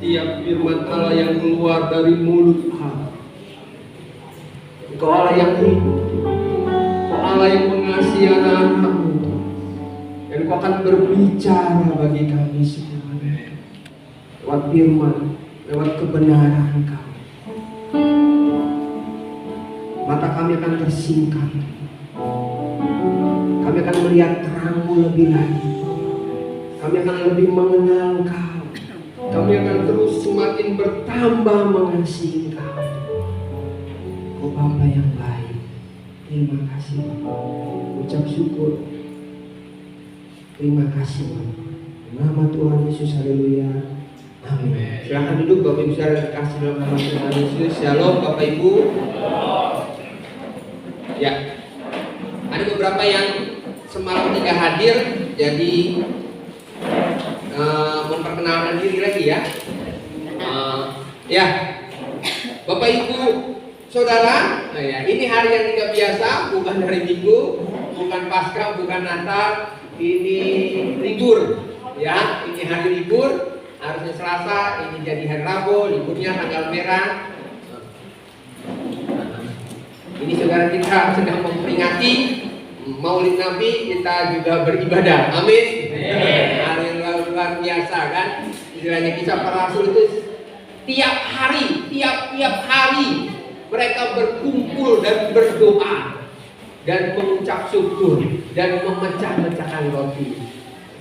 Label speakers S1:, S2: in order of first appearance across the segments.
S1: Tiap firman Allah yang keluar dari mulut Allah, Engkau Allah yang hidup, Engkau Allah yang mengasihi anak-anak-Mu, dan Engkau akan berbicara bagi kami semua lewat firman, lewat kebenaran Kau. Mata kami akan tersingkap, kami akan melihat terang-Mu lebih lagi, kami akan lebih mengenal Kau. Kami akan terus semakin bertambah mengasihi Kau. Oh Bapa yang baik, terima kasih Bapa. Ucap syukur. Terima kasih Bapa. Nama Tuhan Yesus, haleluya. Amin. Silakan duduk Bapak Ibu saudara terkasih dalam nama Tuhan Yesus. Shalom Bapak Ibu. Ya, ada beberapa yang semalam tidak hadir, jadi memperkenalkan diri lagi ya. Ya, Bapak Ibu Saudara, nah ya, ini hari yang tidak biasa, bukan hari Minggu, bukan Paskah, bukan Natal, ini libur. Ya, ini hari libur, harusnya Selasa, ini jadi hari Rabu, liburnya tanggal merah. Ini saudara kita sedang memperingati Maulid Nabi, kita juga beribadah. Amin. Hari yang luar biasa kan. Istilahnya kisah para rasul itu tiap hari mereka berkumpul dan berdoa dan mengucap syukur dan memecah-mecahkan roti.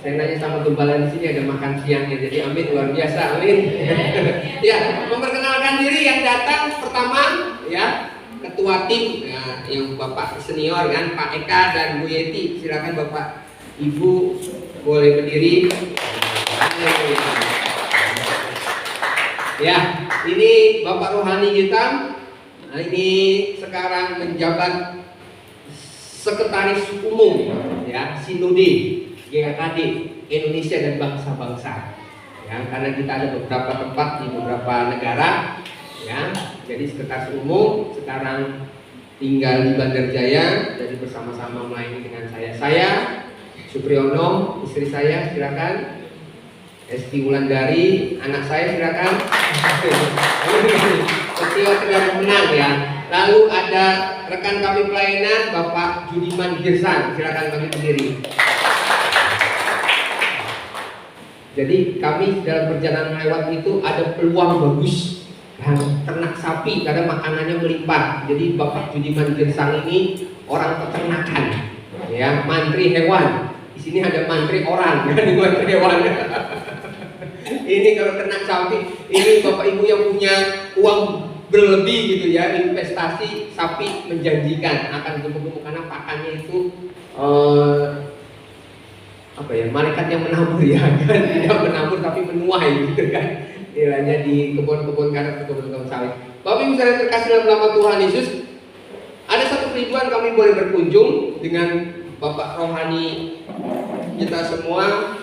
S1: Saya nanya sama gembala di sini ada makan siangnya, jadi amin, luar biasa, amin. Ya, memperkenalkan diri yang datang pertama ya. Ketua tim ya, yang Bapak senior kan, Pak Eka dan Bu Yeti. Silakan Bapak Ibu boleh berdiri. Ya, ini Bapak rohani kita. Nah, ini sekarang menjabat Sekretaris Umum ya, Sinode GKD Indonesia dan bangsa-bangsa. Ya, karena kita ada beberapa tempat di beberapa negara. Ya, jadi sekretaris umum sekarang tinggal di Banjarjaya, jadi bersama-sama melayani dengan saya Supriyono, istri saya silakan, Esti Wulandari, anak saya silakan. Ketiga menang ya. Lalu ada rekan kami pelayanan Bapak Judiman Girsan, silakan kami berdiri. Jadi kami dalam perjalanan lewat itu ada peluang bagus. Ternak sapi karena makanannya melimpah. Jadi Bapak Judiman Girsang ini orang peternakan, ya, mantri hewan. Di sini ada mantri orang, kan, mantri hewan. Ini kalau ternak sapi, ini Bapak Ibu yang punya uang berlebih gitu ya, investasi sapi menjanjikan akan gemuk-gemuk karena pakannya itu apa ya, malaikat yang menabur ya, kan, tidak menabur tapi menuai gitu kan. Istilahnya di kebun-kebun karet, kebun-kebun sawit. Bapak Ibu saudara terkasih dalam nama Tuhan Yesus, ada satu kerinduan kami boleh berkunjung dengan Bapak rohani kita semua,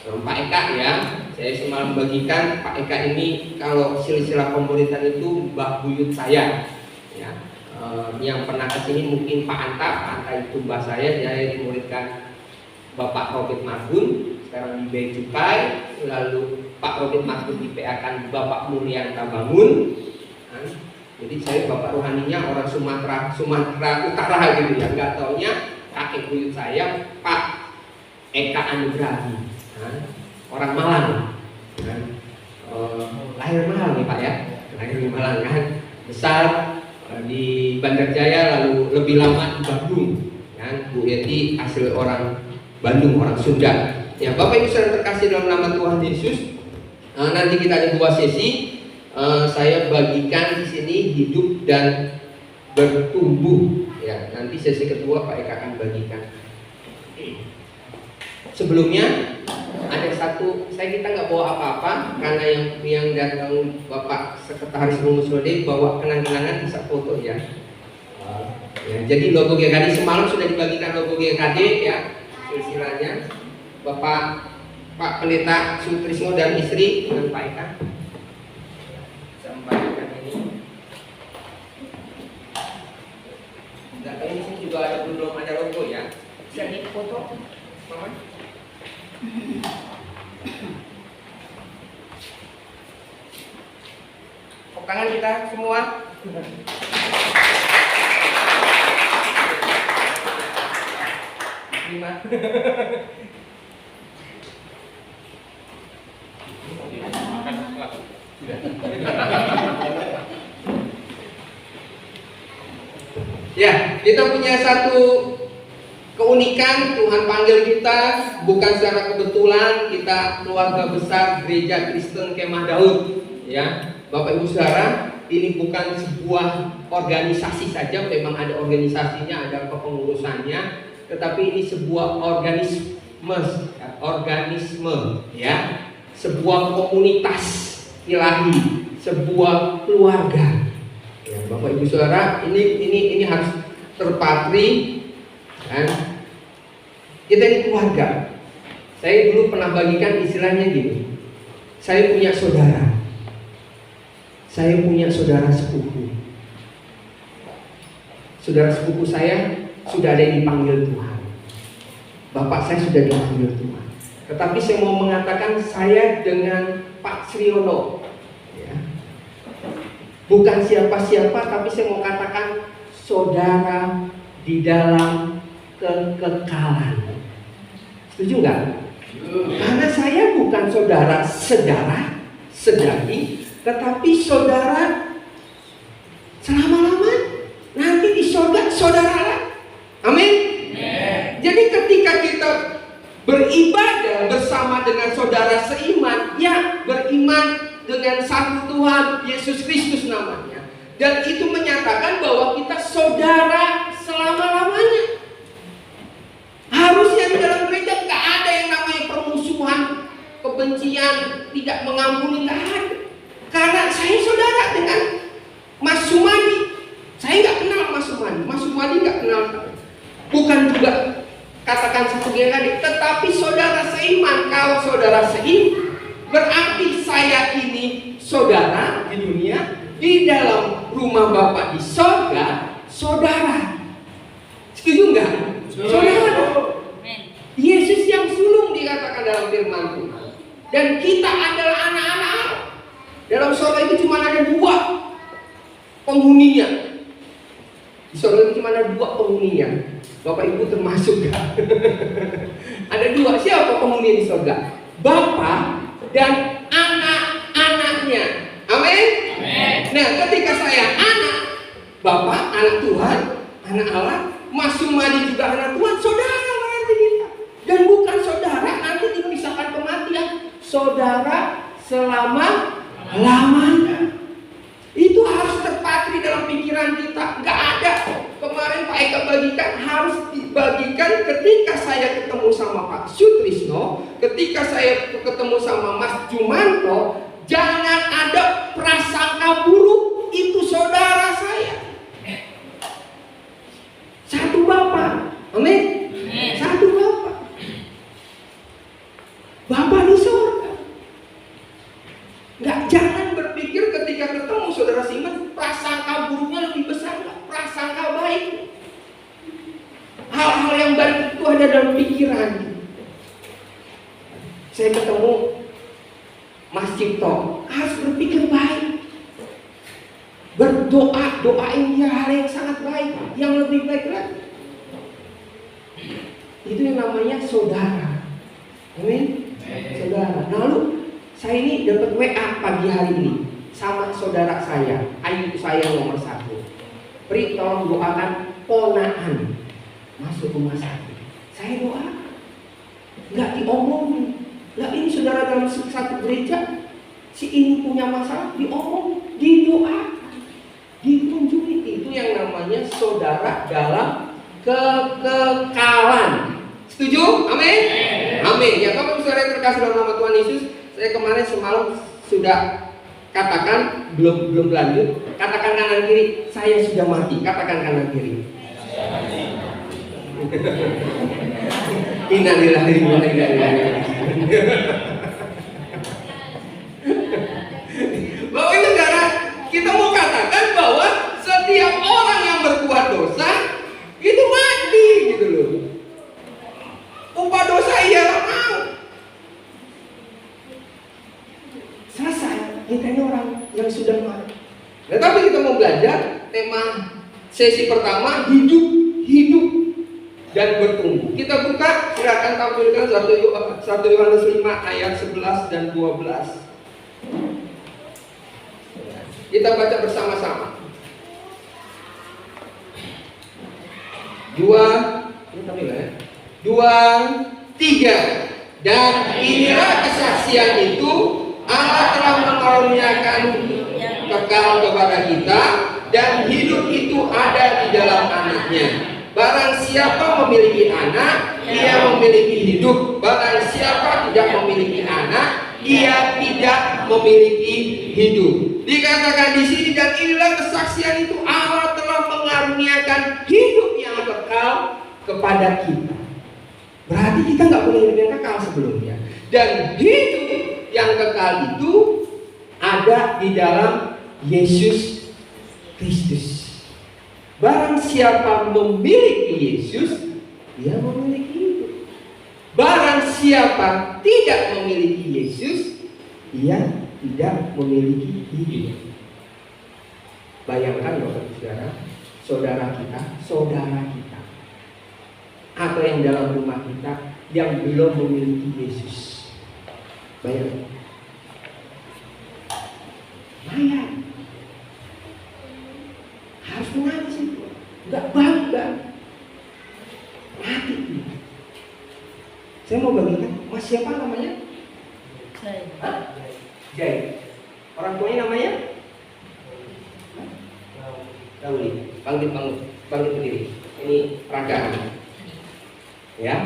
S1: Pak Eka ya. Saya semalam membagikan Pak Eka ini kalau silsilah pemuridan itu mbah buyut saya. Ya, yang pernah kesini mungkin Pak Anta itu mbah saya dimuridkan Bapak Robert Margun, sekarang di Bea Cukai, lalu Pak Robert Margun di PA kan Bapak Mulyanta Bangun. Nah, jadi saya bapak rohaninya orang Sumatera Utara gitu ya. Nggak taunya kakek buyut saya Pak Eka Anugrahi, nah, orang Malang. Nah, lahir Malang nih Pak ya, lahir di Malang kan, besar di Banjarjaya, lalu lebih lama di Bandung. Kan, Bu Yeti asli orang Bandung, orang Sunda. Ya, Bapak Ibu saudara terkasih dalam nama Tuhan Yesus. Nanti kita ada 2 sesi. Saya bagikan di sini hidup dan bertumbuh. Ya, nanti sesi kedua Pak Eka akan bagikan. Sebelumnya ada satu, kita nggak bawa apa-apa karena yang datang Bapak Sekretaris Umum Sinode bawa kenang-kenangan, bisa foto ya. Ya, jadi logo GKD semalam sudah dibagikan logo GKD ya, silsilahnya. Pak Pendeta Sutrisno dan istri dengan Pak Eka sampaikan ini. Enggak tahu ini juga ada, belum ada logo ya. Bisa difoto, Mama? tangan kita semua. Terima. Ya, kita punya satu keunikan. Tuhan panggil kita bukan secara kebetulan. Kita keluarga besar Gereja Kristen Kemah Daud. Ya, Bapak Ibu Saudara, ini bukan sebuah organisasi saja. Memang ada organisasinya, ada kepengurusannya, tetapi ini sebuah organisme, ya, sebuah komunitas ilahi, sebuah keluarga. Ya, Bapak Ibu Saudara, ini harus terpatri, kan? Kita ini keluarga. Saya dulu pernah bagikan istilahnya gini. Saya punya saudara. Saya punya saudara sepupu. Saudara sepupu saya sudah ada yang dipanggil Tuhan. Bapak saya sudah dipanggil Tuhan. Tetapi saya mau mengatakan saya dengan Pak Sriono, ya, bukan siapa-siapa, tapi saya mau katakan saudara di dalam kekekalan. Setuju nggak? Karena saya bukan saudara sedari, tetapi saudara selama-lamanya. Nanti di surga saudara. Amin. Jadi ketika kita beribadah bersama dengan saudara seiman, ya, beriman dengan satu Tuhan Yesus Kristus namanya, dan itu menyatakan bahwa kita saudara selama-lamanya. Harusnya di dalam gereja nggak ada yang namanya permusuhan, kebencian, tidak mengampuni, nggak ada. Karena saya saudara dengan Mas Sumadi. Saya nggak kenal Mas Sumadi nggak kenal. Bukan juga katakan satu GKD, tetapi saudara seiman. Kalau saudara seiman, berarti saya ini saudara di dunia, di dalam rumah Bapa di sorga, saudara. Setuju nggak? Saudara. Yesus yang sulung dikatakan dalam firman Tuhan. Dan kita adalah anak-anak Allah. Dalam sorga itu cuma ada 2 penghuninya. Di sorga itu cuma ada 2 penghuninya. Bapak Ibu termasuk gak? Ada 2. Siapa penghuni di sorga? Bapa dan anak-anaknya. Amin? Nah, ketika saya anak Bapa, anak Tuhan, anak Allah, Mas Sumadi juga anak Tuhan, saudara berarti kita. Dan bukan saudara nanti dipisahkan kematian, saudara selama-lamanya. Itu harus terpatri dalam pikiran kita. Gak ada. Kemarin Pak Eka bagikan, harus dibagikan ketika saya ketemu sama Pak Sutrisno, ketika saya ketemu sama Mas Jumanto. Jangan ada prasangka buruk, itu saudara saya. Satu Bapa. Amin. Satu Bapa. Bapa di surga. Nggak, jangan berpikir ketika ketemu saudara seiman prasangka buruknya lebih besar. Nggak, prasangka baik. Hal-hal yang baik itu ada dalam pikiran. Saya ketemu Mas Cipto, harus berpikir baik. Berdoa, doain dia hal yang sangat baik, yang lebih baik lagi. Itu yang namanya saudara. Amin. Saudara. Lalu saya ini dapat WA pagi hari ini sama saudara saya, ayu saya nomor 1. Pri, tolong doakan ponakan masuk rumah sakit. Saya doa, nggak diomongin. Lah ini saudara dalam satu gereja, si ini punya masalah, diomong, didoakan, dikunjungi. Itu yang namanya saudara dalam kekekalan. Setuju? Amin? Amin. Ya, kalau saudara yang terkasih dalam nama Tuhan Yesus, saya kemarin semalam sudah katakan, belum lanjut, katakan kanan kiri, saya sudah mati. Katakan kanan kiri. Innalillahi wa inna ilaihi raji'un. Bapak Ibu Saudara, kita mau katakan bahwa setiap orang yang berbuat dosa itu mati, gitu loh. Upah dosa ialah maut. Selesai. Kita ini orang yang sudah mati. Tetapi kita mau belajar tema sesi pertama, hidup dan bertumbuh. Kita buka, silakan tampilkan 1 Yohanes 5 ayat 11 dan 12. Kita baca bersama-sama. 2, 3. Dan inilah kesaksian itu, Allah telah mengaruniakan kekal kepada kita, dan hidup itu ada di dalam Anaknya. Barang siapa memiliki anak, ia memiliki hidup. Barang siapa tidak memiliki anak, ia tidak memiliki hidup. Dikatakan di sini, dan inilah kesaksian itu, Allah telah mengaruniakan hidup yang kekal kepada kita. Berarti kita nggak punya hidup yang kekal sebelumnya. Dan hidup yang kekal itu ada di dalam Yesus Kristus. Barang siapa memiliki Yesus, dia memiliki hidup. Barang siapa tidak memiliki Yesus, dia tidak memiliki hidup. Bayangkan Bapak saudara kita, atau yang dalam rumah kita yang belum memiliki Yesus. Bayangkan. Harus menangis itu, nggak bangga, mati. Saya mau bagikan, Mas siapa namanya? Jai. Orang tuanya namanya? Dauli. Panggil sendiri. Ini peragaan. Ya.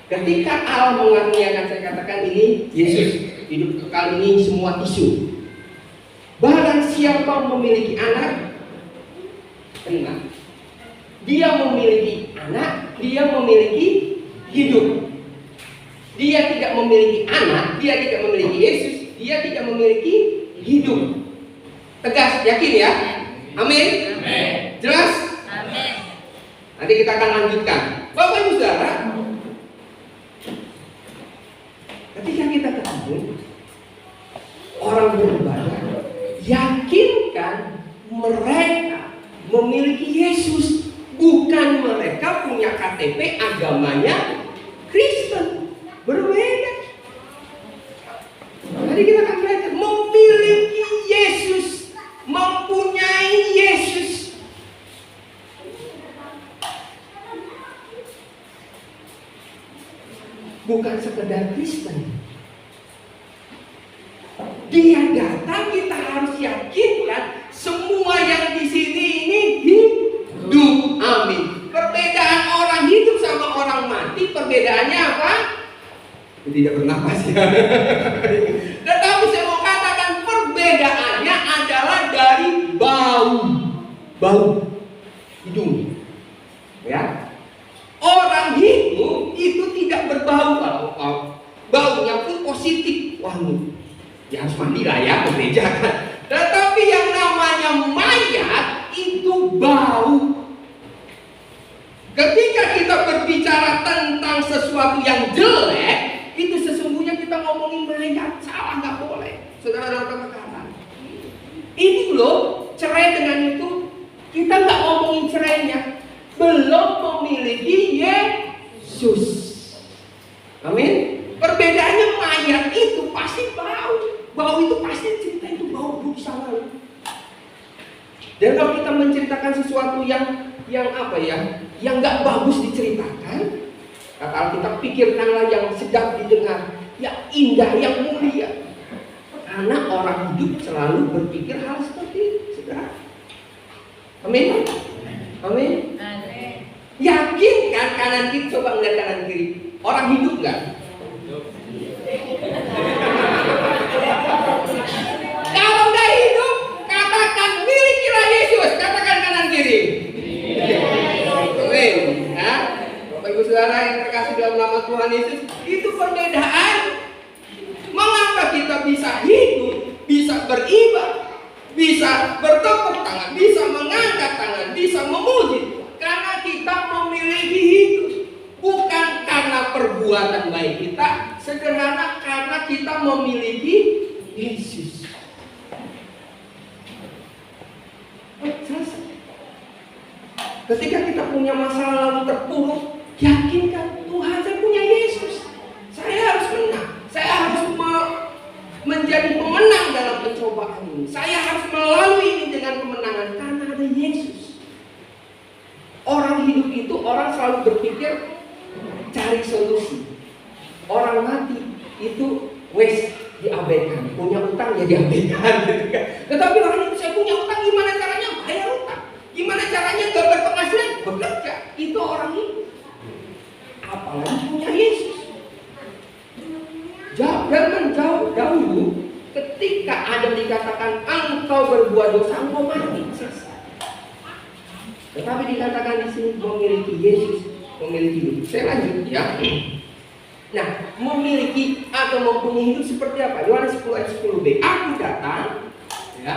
S1: Ketika Allah mengaruniakan, saya katakan ini Yesus, hidup kekal ini semua isu. Barang siapa memiliki anak, terima. Dia memiliki anak, dia memiliki hidup. Dia tidak memiliki anak, dia tidak memiliki Yesus, dia tidak memiliki hidup. Tegas, yakin ya? Amin? Jelas? Amin. Nanti kita akan lanjutkan. Bapak Ibu Saudara, ketika kita ketemu orang beribadah, yakinkan mereka memiliki Yesus, bukan mereka punya KTP agamanya Kristen. Berbeda. Jadi kita akan belajar memiliki Yesus, mempunyai Yesus. Bukan sekedar Kristen. Dia datang, kita harus yakinkan semua yang di sini ini hidup. Amin. Perbedaan orang hidup sama orang mati, perbedaannya apa? Tidak bernapas ya. Tetapi saya mau katakan perbedaannya adalah dari bau hidung. Ya. Orang hidup itu tidak berbau, kalau baunya pun positif. Wah, ya harus mandi lah ya, ke gereja kan. Tetapi yang namanya mayat itu bau. Ketika kita berbicara tentang sesuatu yang jelek, itu sesungguhnya kita ngomongin mayat, salah, nggak boleh. Saudara dalam kata-kata. Ini loh, cerai dengan itu kita nggak ngomongin cerainya, belum memiliki Yesus. Amin. Perbedaannya mayat itu pasti bau itu pasti cerita itu bau busuk. Dan kalau kita menceritakan sesuatu yang apa ya, yang nggak bagus diceritakan, kata Alkitab, pikirkanlah yang sedap didengar, yang indah, yang mulia. Karena orang hidup selalu berpikir hal seperti itu, saudara. Amin. Amin. Yakin kan kanan kiri, coba ngeliat kanan kiri. Orang hidup nggak? Kalau nggak hidup, katakan milikilah Yesus. Katakan kanan kiri. Amin. Ya. Bapak Ibu Saudara yang terkasih dalam nama Tuhan Yesus, itu perbedaan. Mengapa kita bisa hidup, bisa beribadah, bisa bertepuk tangan, bisa mengangkat tangan, bisa memuji? Karena kita memiliki hidup, bukan karena perbuatan baik kita, sederhana karena kita memiliki Yesus. Ketika kita punya masa lalu terpuruk, yakinkan Tuhan, saya punya Yesus. Saya harus menang. Saya harus menjadi pemenang dalam pencobaan ini. Saya harus melalui ini dengan kemenangan karena ada Yesus. Orang hidup itu, orang selalu berpikir cari solusi. Orang mati itu diabaikan, punya utang ya diabaikan. Tetapi orang itu, saya punya utang, gimana caranya bayar utang? Gimana caranya gak berpenghasilan? Bekerja. Itu orang hidup. Apalagi punya Yesus. Jangan jauh dahulu ketika Adam dikatakan engkau berbuat dosa, engkau mati, selesai. Tetapi dikatakan di sini memiliki Yesus, memiliki hidup. Saya lanjut ya. Nah, memiliki atau mempunyai hidup seperti apa? Yohanes 10 ayat 10b. Aku datang, ya.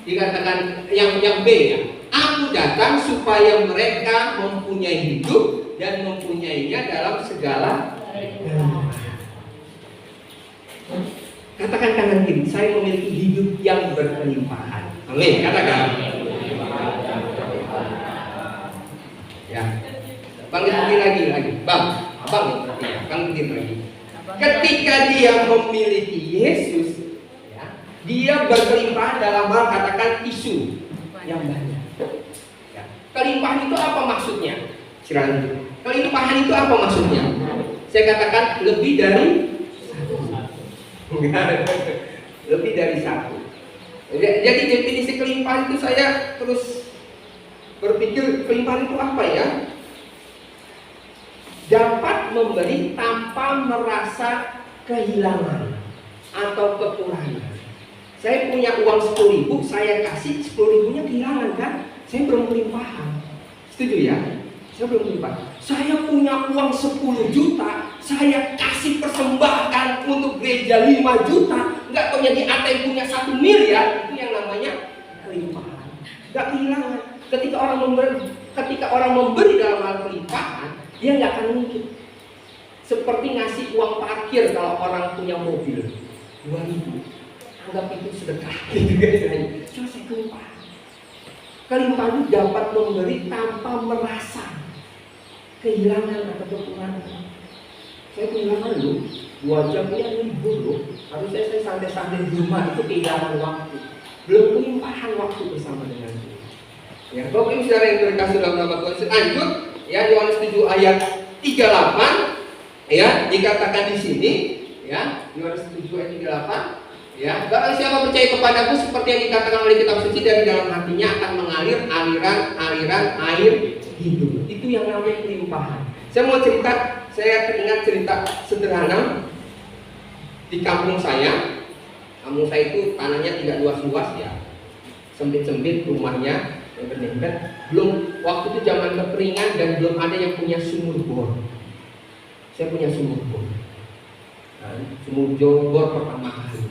S1: Dikatakan yang B ya. Aku datang supaya mereka mempunyai hidup dan mempunyainya dalam segala. Katakan kanan kiri, saya memiliki hidup yang berkelimpahan. Amin. Katakan. Ya. Bang lagi. Bang lagi. Ketika dia memiliki Yesus, ya, dia berkelimpahan dalam hal katakan isu yang banyak. Ya. Kelimpahan itu apa maksudnya? Silakan. Kelimpahan itu apa maksudnya? Saya katakan lebih dari satu. Lebih dari satu. Jadi definisi kelimpahan itu saya terus berpikir kelimpahan itu apa ya? Dapat memberi tanpa merasa kehilangan atau kekurangan. Saya punya uang 10.000, saya kasih 10.000-nya kehilangan kan? Saya belum kelimpahan. Setuju ya? Saya belum kelimpahan. Saya punya uang 10 juta, saya kasih persembahan untuk gereja 5 juta, nggak punya di ATM punya 1 miliar, itu yang namanya kelimpahan. Nggak kehilangan. Ketika orang memberi dalam hal kelimpahan, dia nggak akan mungkin. Seperti ngasih uang parkir kalau orang punya mobil 2.000, anggap itu sedekah gitu kan. Selesai kelimpahan. Kelimpahan itu dapat memberi tanpa merasa kehilangan atau kekurangan. Saya kehilangan loh, 2 jam ini libur loh. Harusnya saya santai-santai di rumah, itu kehilangan waktu. Belum kelimpahan waktu bersama dengan Tuhan. Ya, Bapak Ibu Saudara yang terkasih dalam nama Tuhan, lanjut ya, Yohanes 7 ayat 38 ya, dikatakan di sini ya, Yohanes 7 ayat 38 ya, barang siapa percaya kepadaku seperti yang dikatakan oleh kitab suci, dari dalam hatinya akan mengalir aliran air hidup. Itu yang namanya kelimpahan. Saya mau cerita, saya teringat cerita sederhana di kampung saya. Kampung saya itu tanahnya tidak luas-luas ya, sempit-sempit rumahnya, belum waktu itu zaman kekeringan dan belum ada yang punya sumur bor. Saya punya sumur bor, sumur bor pertama kali.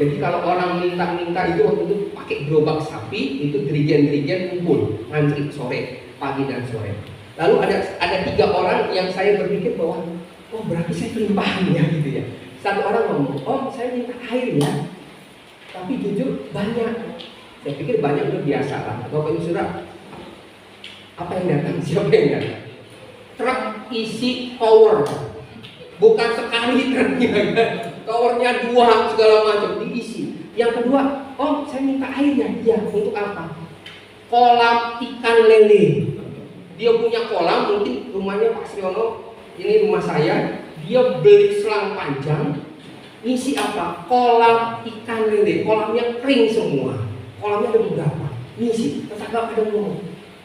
S1: Jadi kalau orang minta itu waktu itu pakai gerobak sapi, itu dirijen kumpul ngantri sore, pagi dan sore. Lalu ada 3 orang yang saya berpikir bahwa oh berarti saya kelimpahan ya gitu ya. Satu orang ngomong, oh saya minta air ya, tapi jujur banyak. Saya pikir banyak itu biasa lah. Bapak Ibu Saudara, apa yang datang? Siapa yang datang? Truk isi power, bukan sekali truknya, towernya 2 segala macam diisi. Yang kedua, oh saya minta air ya, iya. Untuk apa? Kolam ikan lele. Dia punya kolam, mungkin rumahnya Pak Sriono, ini rumah saya. Dia beli selang panjang, ngisi apa? Kolam ikan lele. Kolamnya kering semua. Kolamnya ada beberapa, ngisi, tetangga pada ngomong,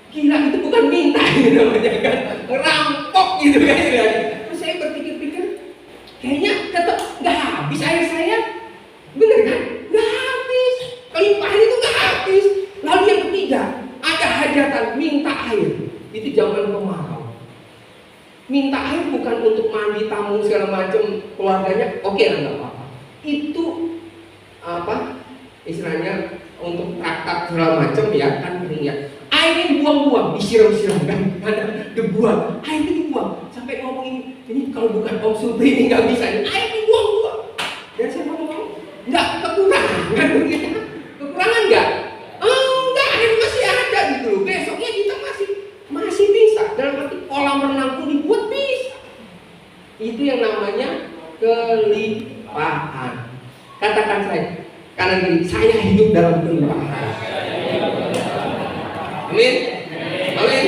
S1: gila itu bukan minta gitu namanya kan, ngerampok gitu kan. Terus saya berpikir-pikir, kayaknya tetap nggak habis air saya, bener kan? Nggak habis, kelimpahan itu nggak habis. Lalu yang ketiga, ada hajatan minta air, itu zaman kemarau. Minta air bukan untuk mandi tamu segala macam keluarganya, oke lah nggak apa-apa. Itu apa? Istilahnya untuk traktat segala macam ya kan kering ya. Airnya dibuang-buang, disiram-siram kan, ada dibuang, airnya dibuang. Sampai ngomong ini kalau bukan Om Supri ini nggak bisa, air dibuang-buang. Dan saya ngomong nggak kekurangan, kan begitu? Kekurangan nggak? Oh, nggak, air masih ada. kelimpahan. Katakan saya, kanan kiri, saya hidup dalam kelimpahan. Amin. Amin.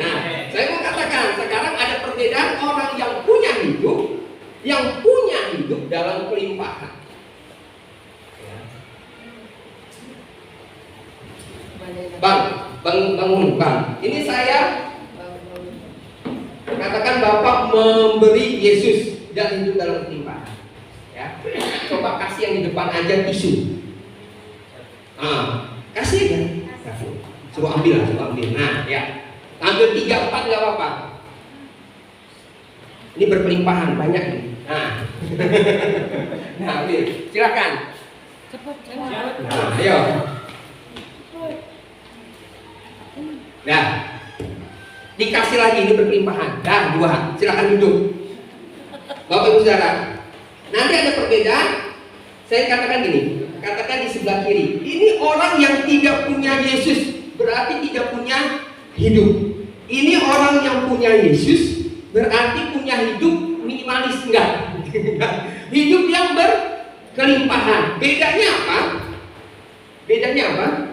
S1: Nah, saya mau katakan sekarang ada perbedaan orang yang punya hidup dalam kelimpahan. Bang. Ini saya katakan Bapak memberi Yesus dan hidup dalam kelimpahan. Ya, coba kasih yang di depan aja tisu. Kasih kan? Suruh ambil. Nah, ya. Ambil 3, 4 nggak apa-apa. Ini berkelimpahan banyak nih. Nah, ambil. Silakan. Nah, ayo. Nah, dikasih lagi, ini berkelimpahan. 2. Silakan duduk. Bapak Ibu Saudara, nanti ada perbedaan. Saya katakan gini, katakan di sebelah kiri. Ini orang yang tidak punya Yesus, berarti tidak punya hidup. Ini orang yang punya Yesus, berarti punya hidup minimalis, enggak? Hidup yang berkelimpahan. Bedanya apa?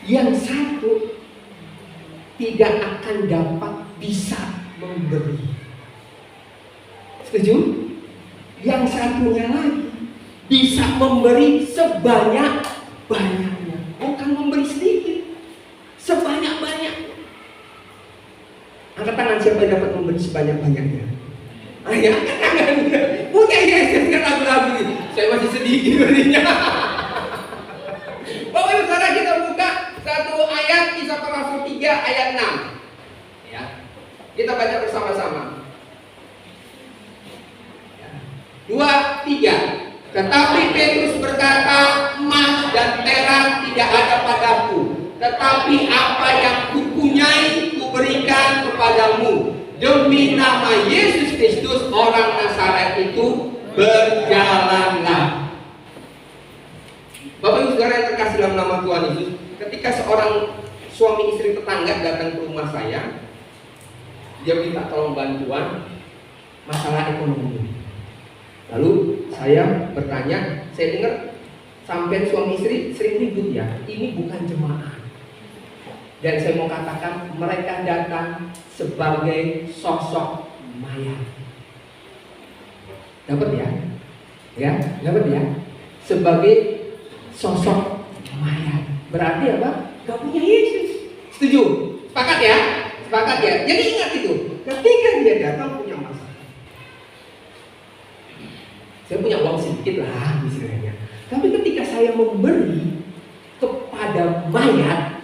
S1: Yang satu tidak akan dapat bisa memberi. Setuju? Yang satunya lagi bisa memberi sebanyak-banyaknya. Bukan memberi sedikit, sebanyak-banyaknya. Angkat tangan siapa yang dapat memberi sebanyak-banyaknya. Ayo angkat tangan. Punya Yesus kan lagu-lagu ini. Saya masih sedikit berinya. Bapak Ibu Saudara, kita buka satu ayat Kisah Para Rasul 3 ayat 6. Ya. Kita baca bersama-sama. 2, 3. Tetapi Petrus berkata, emas dan perak tidak ada padaku, tetapi apa yang kupunyai kuberikan kepadamu. Demi nama Yesus Kristus orang Nazaret itu, berjalanlah. Bapak Ibu Saudara yang terkasih dalam nama Tuhan Yesus, ketika seorang suami istri tetangga datang ke rumah saya, dia minta tolong bantuan masalah ekonomi. Lalu saya bertanya, saya dengar sampai suami istri sering ribut ya, ini bukan jemaah. Dan saya mau katakan mereka datang sebagai sosok mayat. Dapat ya? Ya, dapat ya? Sebagai sosok mayat. Berarti apa? Gak punya Yesus. Setuju? Sepakat ya? Sepakat ya? Jadi ingat itu, ketika dia datang punya masalah. Saya punya uang sedikit lah misalnya. Tapi ketika saya memberi kepada mayat,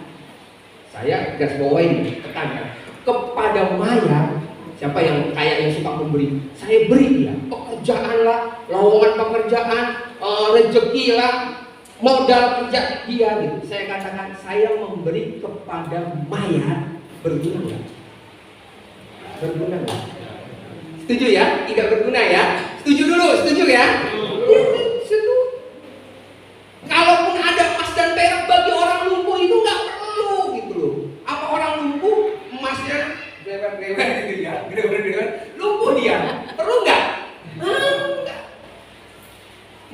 S1: saya garis bawahi tekankan kepada mayat. Siapa yang kaya yang suka memberi, saya beri dia pekerjaan lah, lowongan pekerjaan, rezeki lah, modal kerja dia gitu. Saya katakan saya memberi kepada mayat, berguna nggak? Berguna nggak? Setuju ya? Tidak berguna ya? Setuju dulu, setuju ya? Setuju. Kalaupun ada emas dan perak bagi orang lumpuh itu nggak perlu gitu loh. Apa orang lumpuh emasnya grewer gitu ya? Grewer lumpuh dia, perlu nggak? Enggak.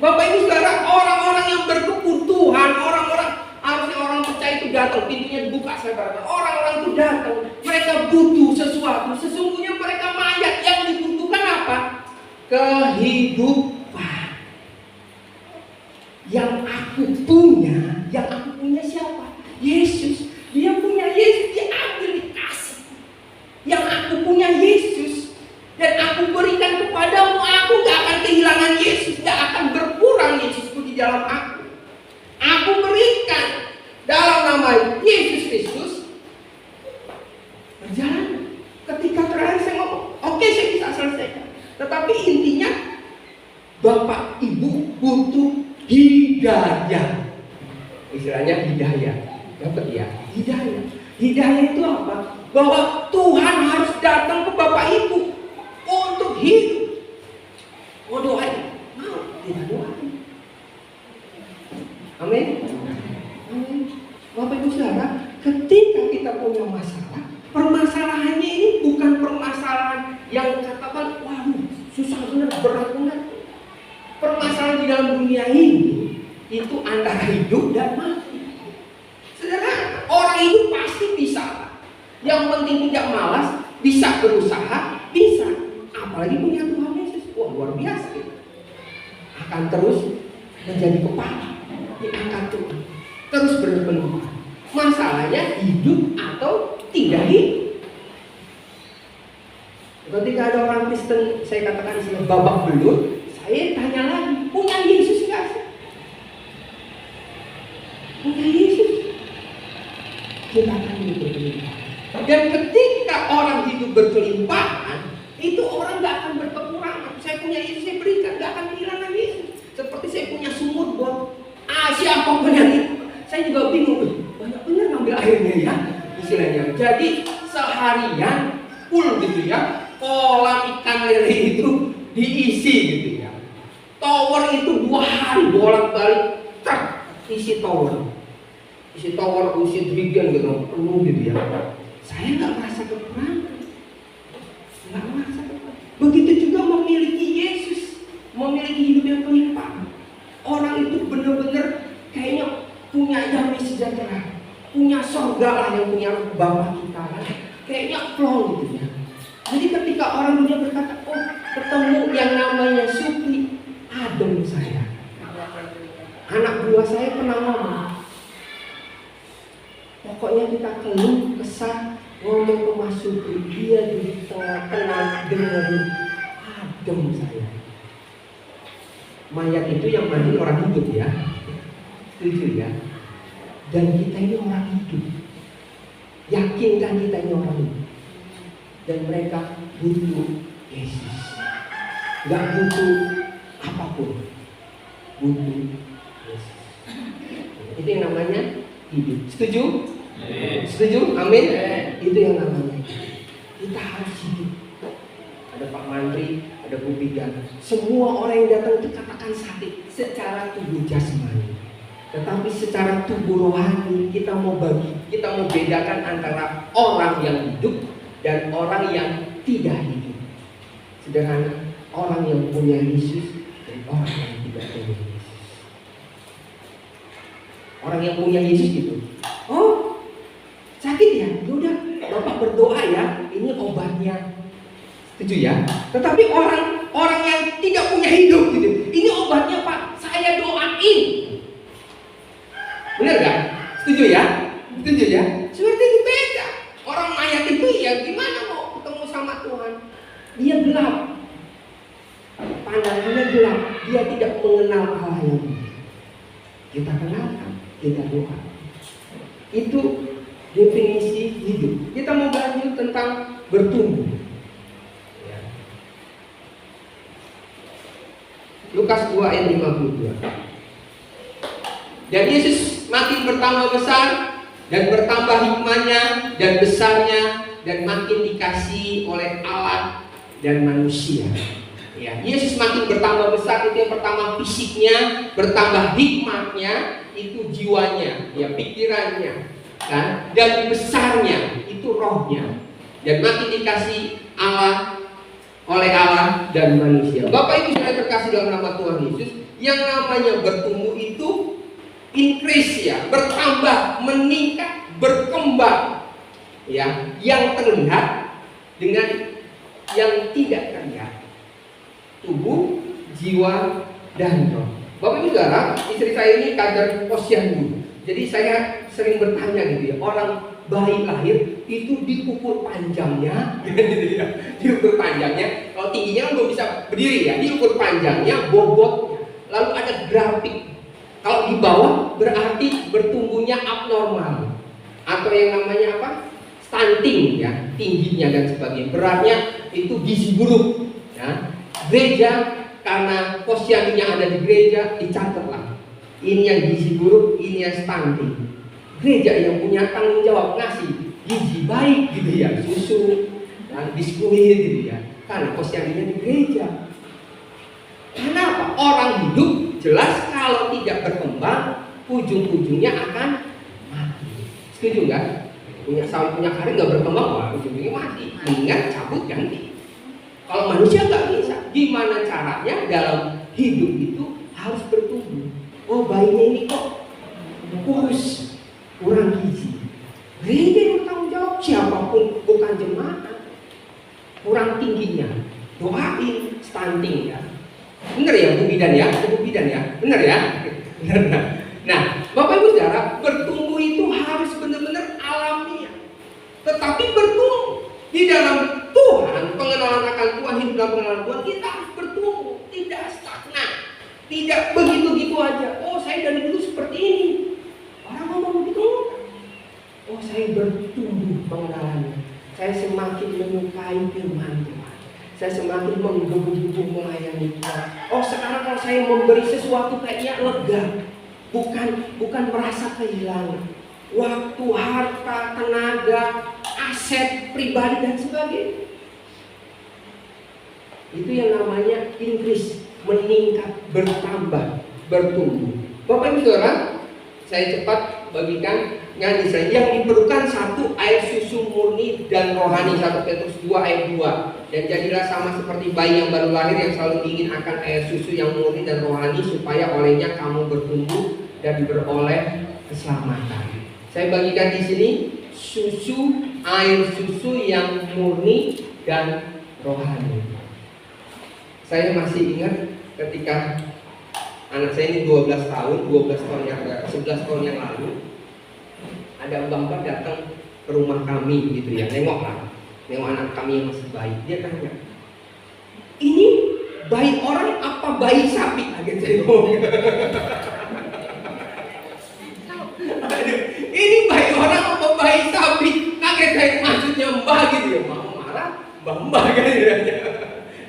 S1: Bapak Ibu Saudara, orang-orang yang berkebutuhan, orang-orang harusnya orang percaya itu datang, pintunya dibuka saudara. Orang-orang itu datang, mereka butuh sesuatu. Sesungguhnya mereka mayat, yang dibutuhkan apa? Kehidupan. Yang aku punya siapa? Yesus. Dia punya Yesus, dia ambil dikasih. Yang aku punya Yesus dan aku berikan kepadamu, aku gak akan kehilangan Yesus, gak akan berkurang Yesusku di dalam aku. Aku berikan dalam nama Yesus Kristus. Berjalan. Ketika terakhir saya ngomong, oke, saya bisa selesaikan. Tetapi intinya Bapak Ibu butuh hidayah. Istilahnya hidayah. Dapat ya? Hidayah. Hidayah itu apa? Bahwa Tuhan harus datang ke Bapak Ibu untuk hidup. Mau doain? Mau, kita doain. Amin. Amin. Bapak Ibu Saudara, ketika kita punya masalah, permasalahannya ini bukan permasalahan dalam dunia ini itu antara hidup dan mati. Sederhana, orang hidup pasti bisa. Yang penting tidak malas, bisa berusaha, bisa. Apalagi punya Tuhan Yesus, wah luar biasa gitu. Akan terus menjadi kepala, diangkat Tuhan, terus berpenuh. Masalahnya hidup atau tidak hidup. Ketika ada orang Kristen, saya katakan istilah babak belur, saya tanya lagi, punya Yesus nggak sih? Punya Yesus. Kita akan hidup berkelimpahan. Dan ketika orang hidup berkelimpahan, itu orang nggak akan berkekurangan. Saya punya Yesus, saya berikan, nggak akan kehilangan Yesus. Seperti saya punya sumur buat siapapun yang itu. Saya juga bingung, banyak benar ngambil airnya ya, istilahnya. Jadi seharian full gitu ya, kolam ikan lele itu diisi gitu ya. Tower itu 2 hari bolak-balik isi tower. Isi tower, isi jerigen gitu, penuh gitu ya. Saya nggak merasa kekurangan. Nggak merasa kekurangan. Begitu juga memiliki Yesus, memiliki hidup yang berlimpah. Orang itu benar-benar kayaknya punya damai sejahtera, punya surga lah yang punya Bapa kita kan. Kayaknya plong gitu ya. Jadi ketika orang dunia berkata, oh ketemu yang namanya Supri, adem saya. Anak buah saya pernah ngomong, pokoknya kita keluh, kesah, ngomong ke Mas Supri, dia di tengah-tengah dengerin, adem saya. Mayat itu yang mandi orang hidup ya, setuju ya. Dan kita ini orang hidup, yakinkan kita ini orang hidup. Dan mereka butuh Yesus, nggak butuh apapun, butuh Yesus. Itu yang namanya hidup. Setuju? Setuju? Amin. Itu yang namanya kita harus hidup. Ada Pak Mantri, ada Bu Bidan. Semua orang yang datang itu katakan sakit secara tubuh jasmani, tetapi secara tubuh rohani kita mau bedakan antara orang yang hidup dan orang yang tidak hidup. Sederhana, orang yang punya Yesus dan orang yang tidak punya Yesus. Orang yang punya Yesus gitu, oh sakit ya, udah Bapak berdoa ya, ini obatnya. Setuju ya? Tetapi orang yang tidak punya hidup gitu, ini obatnya Pak, saya doain. Benar gak? Setuju ya? Setuju ya? Seperti itu beda. Orang mayat itu ya gimana mau ketemu sama Tuhan? Dia gelap, pandangannya gelap, dia tidak mengenal Allah yang baik. Kita kenalkan, kita doa. Itu definisi hidup. Kita mau lanjut tentang bertumbuh. Lukas 2 ayat 52. Dan Yesus makin bertambah besar dan bertambah hikmahnya dan besarnya dan makin dikasihi oleh Allah dan manusia. Ya, Yesus makin bertambah besar, itu yang pertama fisiknya, bertambah hikmatnya, itu jiwanya, ya pikirannya, kan? Dan besarnya itu rohnya, dan makin dikasihi Allah oleh Allah dan manusia. Bapak Ibu sudah terkasih dalam nama Tuhan Yesus, yang namanya bertumbuh itu increase ya, bertambah, meningkat, berkembang. Ya, yang terlihat dengan yang tidak terlihat. Tubuh, jiwa, dan roh. Bapak Ibu Saudara, istri saya ini kader posyandu. Jadi saya sering bertanya gitu ya, orang bayi lahir itu diukur panjangnya, gitu ya. Diukur panjangnya. Kalau tingginya kan belum bisa berdiri ya, diukur panjangnya, bobotnya. Lalu ada grafik. Kalau di bawah berarti bertumbuhnya abnormal, atau yang namanya apa? Stunting ya, tingginya dan sebagainya. Beratnya itu gizi buruk. Ya. Gereja karena posyandunya ada di gereja dicatatlah. Ini yang gizi buruk, ini yang stunting. Gereja yang punya tanggung jawab ngasih gizi baik gitu ya, susu, biskuit gitu ya. Karena posyandunya di gereja. Kenapa? Orang hidup jelas kalau tidak berkembang, ujung-ujungnya akan mati. Setuju nggak? Punya sawit, punya karir nggak berkembang, wah ujung-ujungnya mati. Ingat, cabut, ganti. Kalau manusia nggak bisa, gimana caranya dalam hidup itu harus bertumbuh. Oh, bayinya ini kok kurus, kurang gizi. Gereja yang bertanggung jawab, siapapun, bukan jemaat. Kurang tingginya, doain stunting ya. Bener ya Bu Bidan ya? Bu Bidan ya? Bener ya? Bener. Nah, Bapak Ibu Saudara, bertumbuh itu harus benar-benar alamiah. Tetapi bertumbuh di dalam Tuhan, pengenalan akan Tuhan, hidup dalam pengenalan Tuhan, kita harus bertumbuh, tidak stagnan, tidak begitu-gitu aja. Oh, saya dari dulu seperti ini. Orang ngomong begitu. Oh, saya bertumbuh pengenalannya. Saya semakin menyukai firman Tuhan. Saya semakin menggebu-gebu melayani Tuhan. Oh, sekarang kalau saya memberi sesuatu kayaknya lega. Bukan merasa kehilangan. Waktu, harta, tenaga, aset pribadi dan sebagainya. Itu yang namanya increase, meningkat, bertambah, bertumbuh. Bapak Ibu Saudara, saya cepat bagikan nyanyi saya. Yang diperlukan satu, air susu murni dan rohani, 1 Petrus 2 ayat 2. Dan jadilah sama seperti bayi yang baru lahir yang selalu ingin akan air susu yang murni dan rohani, supaya olehnya kamu bertumbuh dan beroleh keselamatan. Saya bagikan di sini susu, air susu yang murni dan rohani. Saya masih ingat ketika anak saya ini 12 tahun yang 11 tahun yang lalu, ada mbak datang ke rumah kami gitu ya, nengok anak kami yang masih bayi. Dia tanya, ini bayi orang apa bayi sapi? Kaget saya ngomong. Ini bayi orang apa bayi sapi? Kaget saya, maksudnya mbak gitu ya. Mau marah, mbak kan ya.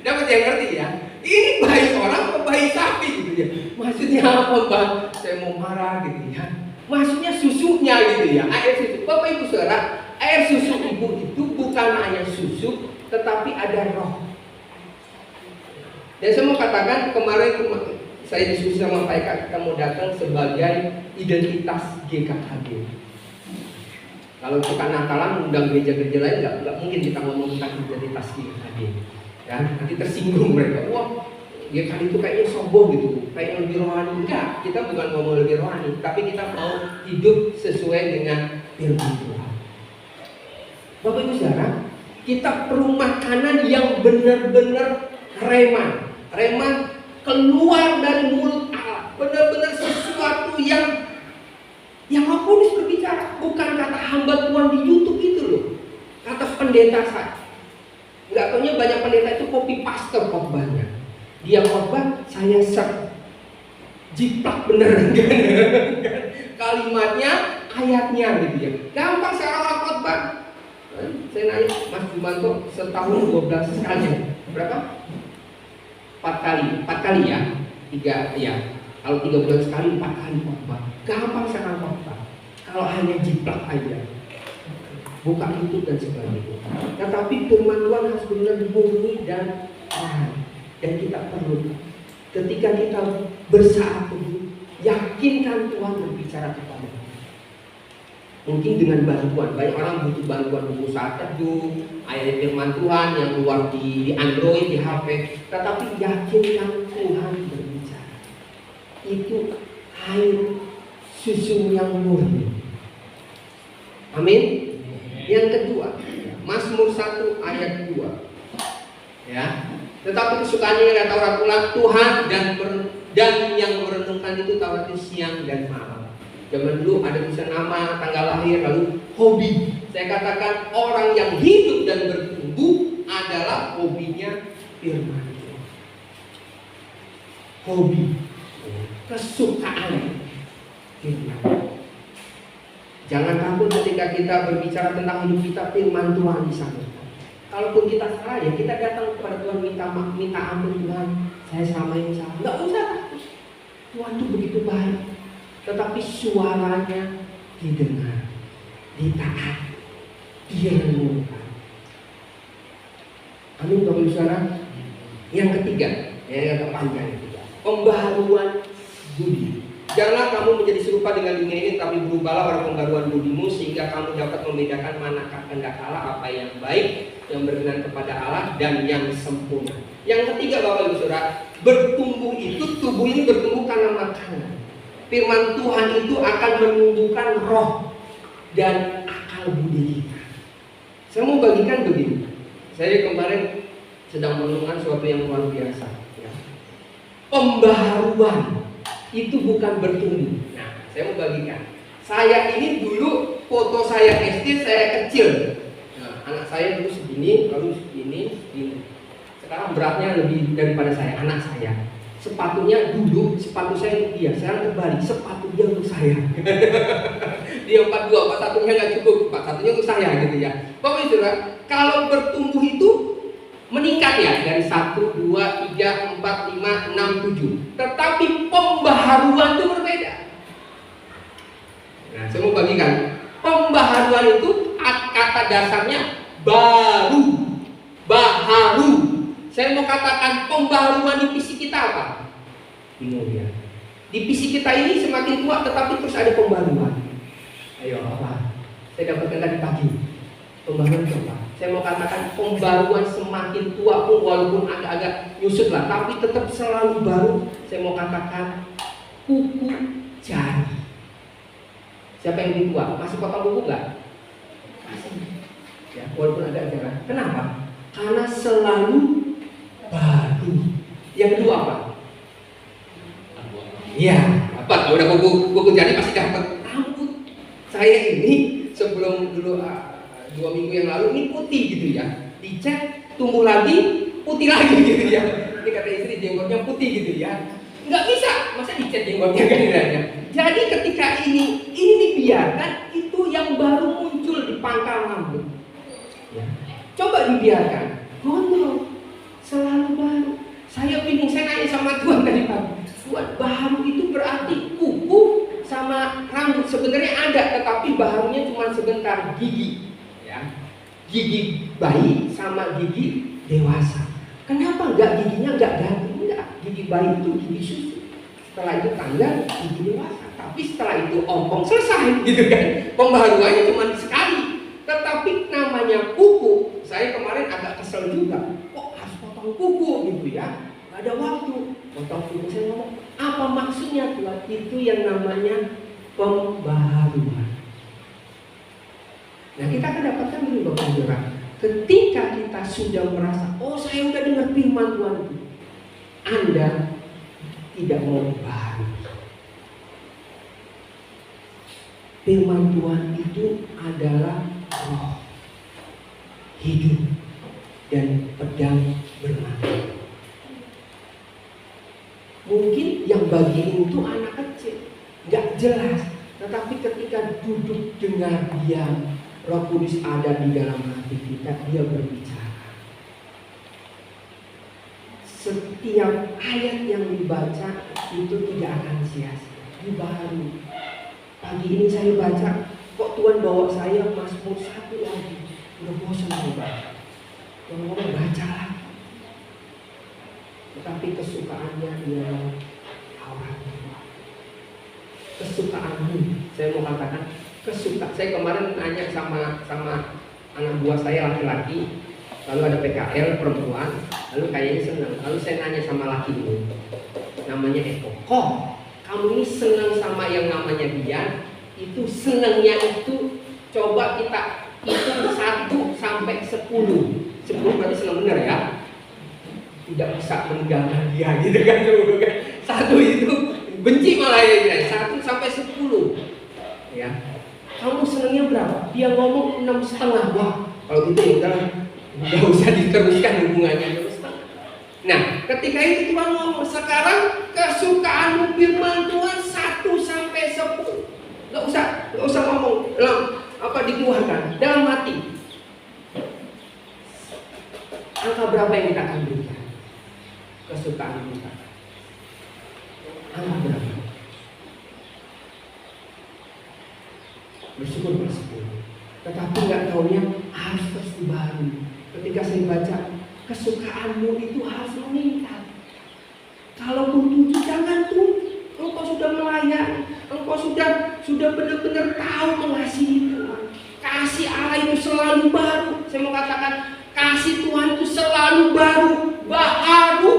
S1: Dapat yang ngerti ya? Ini bayi orang apa bayi sapi gitu ya. Maksudnya apa mbak? Saya mau marah gitu ya. Maksudnya susunya gitu ya, air susu. Bapak Ibu Saudara, air susu ibu itu bukan hanya susu, tetapi ada roh. Dan saya mau katakan, kemarin saya diskusi sama Pak Eka, kita mau datang sebagai identitas GKKD. Kalau kita Natalan, undang gereja-gereja lain, nggak mungkin kita ngomong tentang identitas GKKD. Ya, nanti tersinggung mereka. Wah, GKKD itu kayaknya sombong gitu, kayak lebih rohani. Enggak, kita bukan ngomong lebih rohani, tapi kita mau hidup sesuai dengan firman Tuhan. Bapak Ibu Saudara, kita perlu makanan yang benar-benar reman keluar dari mulut Allah, benar-benar sesuatu yang Roh Kudus berbicara, bukan kata hamba Tuhan di YouTube itu loh, kata pendeta saya. Enggak taunya banyak pendeta itu copy paste khotbahnya. Dia khotbah, saya ser jiplak bener kalimatnya, ayatnya gitu ya. Gampang sekarang orang khotbah. Saya nanya, Mas Jumanto setahun 12 kali. Berapa? 4 kali ya. 3 ya. Kalau 3 bulan sekali 4 kali khotbah. Gampang sekarang khotbah. Kalau hanya jiplak aja. Bukan itu dan sebagainya. Tetapi firman Tuhan harus benar murni dan dan kita perlu ketika kita bersatu, yakinkan Tuhan berbicara kepada kita. Mungkin dengan bantuan, banyak orang butuh bantuan buku saat teduh, ayat firman Tuhan yang keluar di Android, di HP. Tetapi yakinkan Tuhan berbicara. Itu air susu yang murni. Amin. Yang kedua, Mazmur 1 ayat 2. Ya. Tetapi kesukaannya yang Taurat ulang Tuhan dan yang merenungkan itu Taurat itu siang dan malam. Zaman dulu ada tulisan nama, tanggal lahir, lalu hobi. Saya katakan orang yang hidup dan bertumbuh adalah hobinya firman Tuhan. Hobi, kesukaan firman. Jangan takut ketika kita berbicara tentang hidup kita, firman Tuhan disampaikan. Kalaupun kita salah, ya kita datang kepada Tuhan minta ampun Tuhan. Saya selama ini salah. Enggak usah takut. Tuhan itu begitu baik. Tetapi suaranya didengar, ditaati, direnungkan. Amin, Bapak Ibu Saudara. Yang ketiga, yang kepanjang itu, pembaharuan budi. Janganlah kamu menjadi serupa dengan dunia ini, tapi berubahlah oleh pembaharuan budimu, sehingga kamu dapat membedakan manakah kehendak Allah, apa yang baik, yang berkenan kepada Allah, dan yang sempurna. Yang ketiga, Bapak Ibu Saudara, Bertumbuh itu, tubuh ini bertumbuh karena makanan. Firman Tuhan itu akan menumbuhkan roh dan akal budi kita. Saya mau bagikan begini. Saya kemarin sedang menemukan sesuatu yang luar biasa. Ya. Pembaharuan itu bukan bertumbuh. Nah, saya mau bagikan. Saya ini dulu foto saya SD saya kecil. Nah, anak saya dulu segini, lalu segini, segini. Sekarang beratnya lebih daripada saya, anak saya. Sepatunya dulu, sepatu saya untuk dia. Sekarang terbalik, sepatu dia untuk saya. Dia 42, 41-nya nggak cukup, 41-nya untuk saya gitu ya. Bapak Ibu, kalau bertumbuh itu meningkat ya dari 1, 2, 3, 4, 5, 6, 7. Tetapi pembaharuan itu berbeda. Nah, saya mau bagikan. Pembaharuan itu kata dasarnya baru, baharu. Saya mau katakan pembaharuan di fisik kita apa? Bingung ya. Di fisik kita ini semakin tua tetapi terus ada pembaharuan. Ayo apa? Saya dapatkan tadi pagi. Pembaharuan itu apa? Saya mau katakan pembaharuan semakin tua pun walaupun agak-agak nyusut lah, tapi tetap selalu baru. Saya mau katakan kuku jari. Siapa yang lebih tua? Masih potong kuku nggak? Masih. Ya, walaupun agak jarang. Kenapa? Karena selalu baru. Yang kedua apa? Iya, apa? Kalau udah kuku jari pasti dapat rambut. Saya ini sebelum dulu 2 minggu yang lalu ini putih gitu ya. Dicek, tumbuh lagi, putih lagi gitu ya. Ini kata istri jenggotnya putih gitu ya. Nggak bisa, masa dicek jenggotnya kan ya. Jadi ketika ini dibiarkan, itu yang baru muncul di pangkal rambut. Ya. Coba dibiarkan, gondrong. Selalu baru. Saya bingung, saya nanya sama Tuhan tadi pagi. Tuhan, baharu itu berarti kuku sama rambut sebenarnya ada, tetapi baharunya cuma sebentar. Gigi, ya, gigi bayi sama gigi dewasa. Kenapa enggak giginya enggak ganti? Enggak, gigi bayi itu gigi susu. Setelah itu tanggal gigi dewasa. Tapi setelah itu ompong selesai, gitu kan? Pembaharuannya cuma sekali. Tetapi namanya kuku, saya kemarin agak kesel juga. Kuku gitu ya, gak ada waktu potong kuku. Saya ngomong, apa maksudnya Tuhan? Itu yang namanya pembaharuan. Nah, kita akan dapatkan dulu Bapak Ibu. Ketika kita sudah merasa, oh saya udah dengar firman Tuhan itu, Anda tidak mau baru. Firman Tuhan itu adalah roh, hidup, dan pedang bermata. Mungkin yang bagian itu anak kecil, nggak jelas. Tetapi ketika duduk dengar diam, Roh Kudus ada di dalam hati kita, dia berbicara. Setiap ayat yang dibaca itu tidak akan sia-sia, dibaharui. Pagi ini saya baca, kok Tuhan bawa saya Mazmur 1 lagi, udah bosan saya baca. Ngomong bacalah, tetapi kesukaannya ialah Taurat. Kesukaanmu, saya mau katakan saya kemarin nanya sama anak buah saya laki-laki, lalu ada PKL perempuan, lalu kayaknya senang. Lalu saya nanya sama laki itu, namanya Eko, kok kamu ini senang sama yang namanya dia? Itu senangnya itu coba kita hitung 1 sampai 10. 10 berarti senang benar ya. Tidak bisa meninggalkan dia gitu kan. 1 itu benci malah ya. 1 sampai 10 ya. Kamu senangnya berapa? Dia ngomong 6,5. Wah, kalau gitu ya udah nggak usah diteruskan hubungannya 6,5. Nah, ketika itu Tuhan ngomong, sekarang kesukaanmu firman Tuhan 1 sampai 10. Nggak usah ngomong dikeluarkan dalam hati. Angka berapa yang kita akan berikan? Kesukaan kita. Angka berapa? Bersyukur +10. Tetapi nggak taunya harus terus dibaharui. Ketika saya baca, kesukaanmu itu harus meningkat. Kalau tujuh jangan tujuh. Engkau sudah melayani, engkau sudah benar-benar tahu mengasihi Tuhan. Kasih Allah itu selalu baru. Saya mau katakan, kasih Tuhan itu selalu baru, baharu.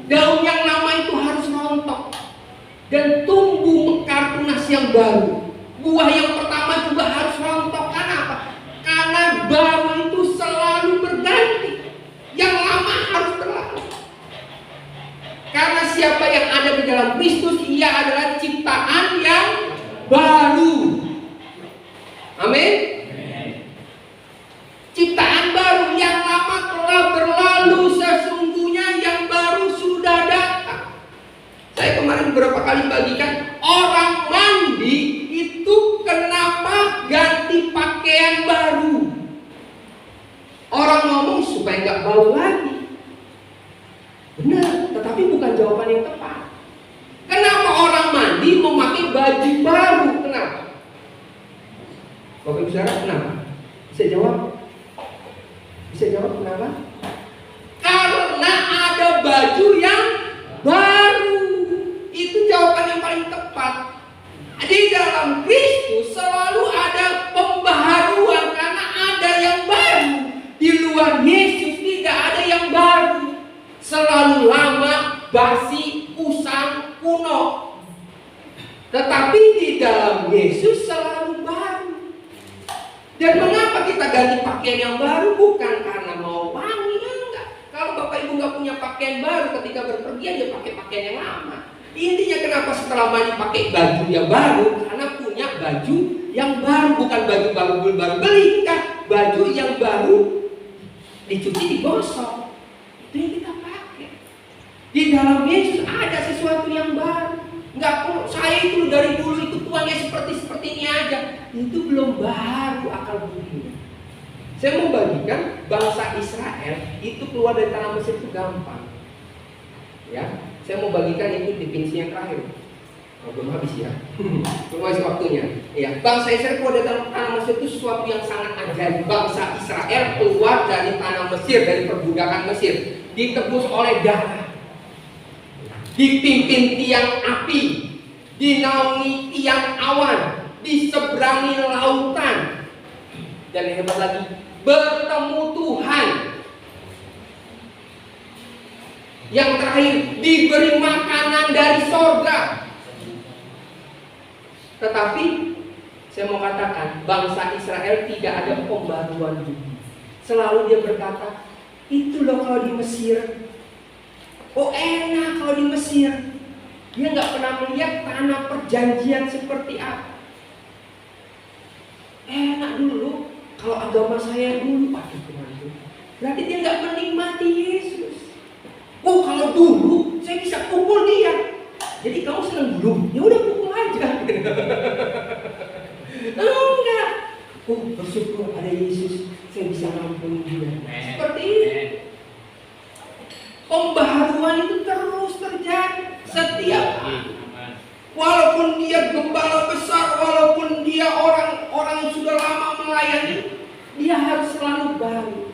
S1: Daun yang lama itu harus rontok dan tumbuh mekar tunas yang baru. Buah yang pertama juga harus rontok. Kenapa? Karena baru itu selalu berganti, yang lama harus berlalu. Karena siapa yang ada di dalam Kristus, ia adalah ciptaan yang baru. Amin. Ciptaan baru, yang lama telah berlalu, sesungguhnya yang baru sudah datang. Saya kemarin beberapa kali bagikan, orang mandi itu kenapa ganti pakaian baru? Orang ngomong supaya nggak bau lagi. Benar, tetapi bukan jawaban yang tepat. Kenapa orang mandi memakai baju baru? Kenapa? Bapak Ibu Saudara, kenapa? Bisa jawab? Bisa jawab kenapa? Karena ada baju yang baru. Itu jawaban yang paling tepat. Di dalam Kristus selalu ada pembaharuan karena ada yang baru. Di luar Yesus tidak ada yang baru. Selalu lama, basi, usang, kuno. Tetapi di dalam Yesus selalu baru. Dan mengapa kita ganti pakaian yang baru? Bukan karena mau wangi, enggak. Kalau Bapak Ibu nggak punya pakaian baru, ketika berpergian dia pakai pakaian yang lama. Intinya kenapa setelah mandi pakai baju yang baru? Karena punya baju yang baru, bukan baju baru beli, kan? Baju yang baru dicuci, digosok. Itu yang kita pakai. Di dalam Yesus ada sesuatu yang baru. Enggak perlu saya itu dari dulu itu tuangnya seperti ini aja. Itu belum baru akal budinya. Saya mau bagikan bangsa Israel itu keluar dari tanah Mesir itu gampang. Ya, saya mau bagikan itu definisi yang terakhir. Oh, belum habis ya. Belum habis waktunya. Ya, bangsa Israel keluar dari tanah Mesir itu sesuatu yang sangat ajaib. Bangsa Israel keluar dari tanah Mesir, dari perbudakan Mesir, ditebus oleh darah, dipimpin tiang api, dinaungi tiang awan, diseberangi lautan, dan yang hebat lagi, bertemu Tuhan. Yang terakhir, diberi makanan dari sorga. Tetapi saya mau katakan, bangsa Israel tidak ada pembaruan budi. Selalu dia berkata, itu loh kalau di Mesir, oh enak kalau di Mesir. Dia nggak pernah melihat tanah perjanjian seperti apa. Enak dulu kalau agama saya dulu, aduh kemana? Berarti dia nggak menikmati Yesus. Oh kalau dulu saya bisa pukul dia. Jadi kamu senang dulu? Ya udah pukul aja. Enggak. Oh bersyukur ada Yesus, saya bisa ngampuni dia. Seperti ini. Pembaharuan itu terus terjadi setiap hari. Walaupun dia gembala besar, walaupun dia orang yang sudah lama melayani, dia harus selalu baru.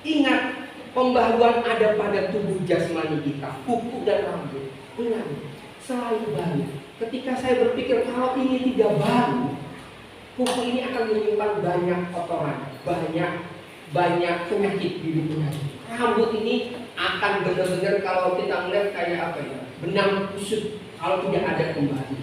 S1: Ingat, pembaharuan ada pada tubuh jasmani kita, kuku dan rambut. Ingat, selalu baru. Ketika saya berpikir kalau ini tidak baru, kuku ini akan menyimpan banyak kotoran, banyak penyakit di tubuh. Rambut ini akan benar-benar kalau kita melihat kayak apa ya, benang kusut kalau tidak ada kembali.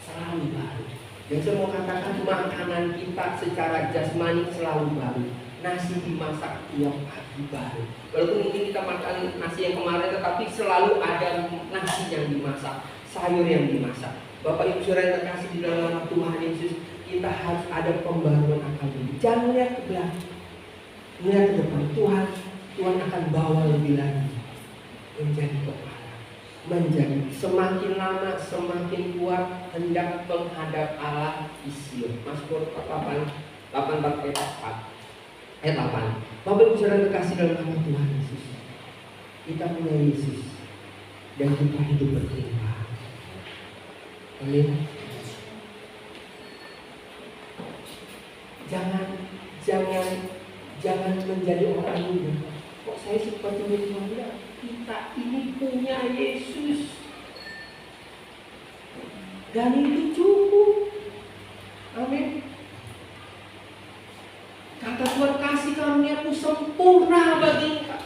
S1: Selalu baru. Dan saya mau katakan makanan kita secara jasmani selalu baru. Nasi dimasak tiap pagi baru. Walaupun mungkin kita makan nasi yang kemarin, tetapi selalu ada nasi yang dimasak, sayur yang dimasak. Bapak Ibu Saudara yang terkasih di dalam nama Tuhan Yesus, kita harus ada pembaruan akal budi. Jangan lihat ke belakang, lihat ke depan. Tuhan akan bawa lebih lagi menjadi kepala, menjadi semakin lama semakin kuat hendak menghadap Allah di Sion. Mazmur 8 ayat 8. Bapak Ibu Saudara terkasih dalam nama Tuhan Yesus, kita punya Yesus dan kita hidup berlimpah. Amin. Jangan menjadi orang muda. Kok saya seperti muda? Kita ini punya Yesus, dan itu cukup. Amin. Kata Tuhan, kasih karunia-Ku sempurna bagi engkau.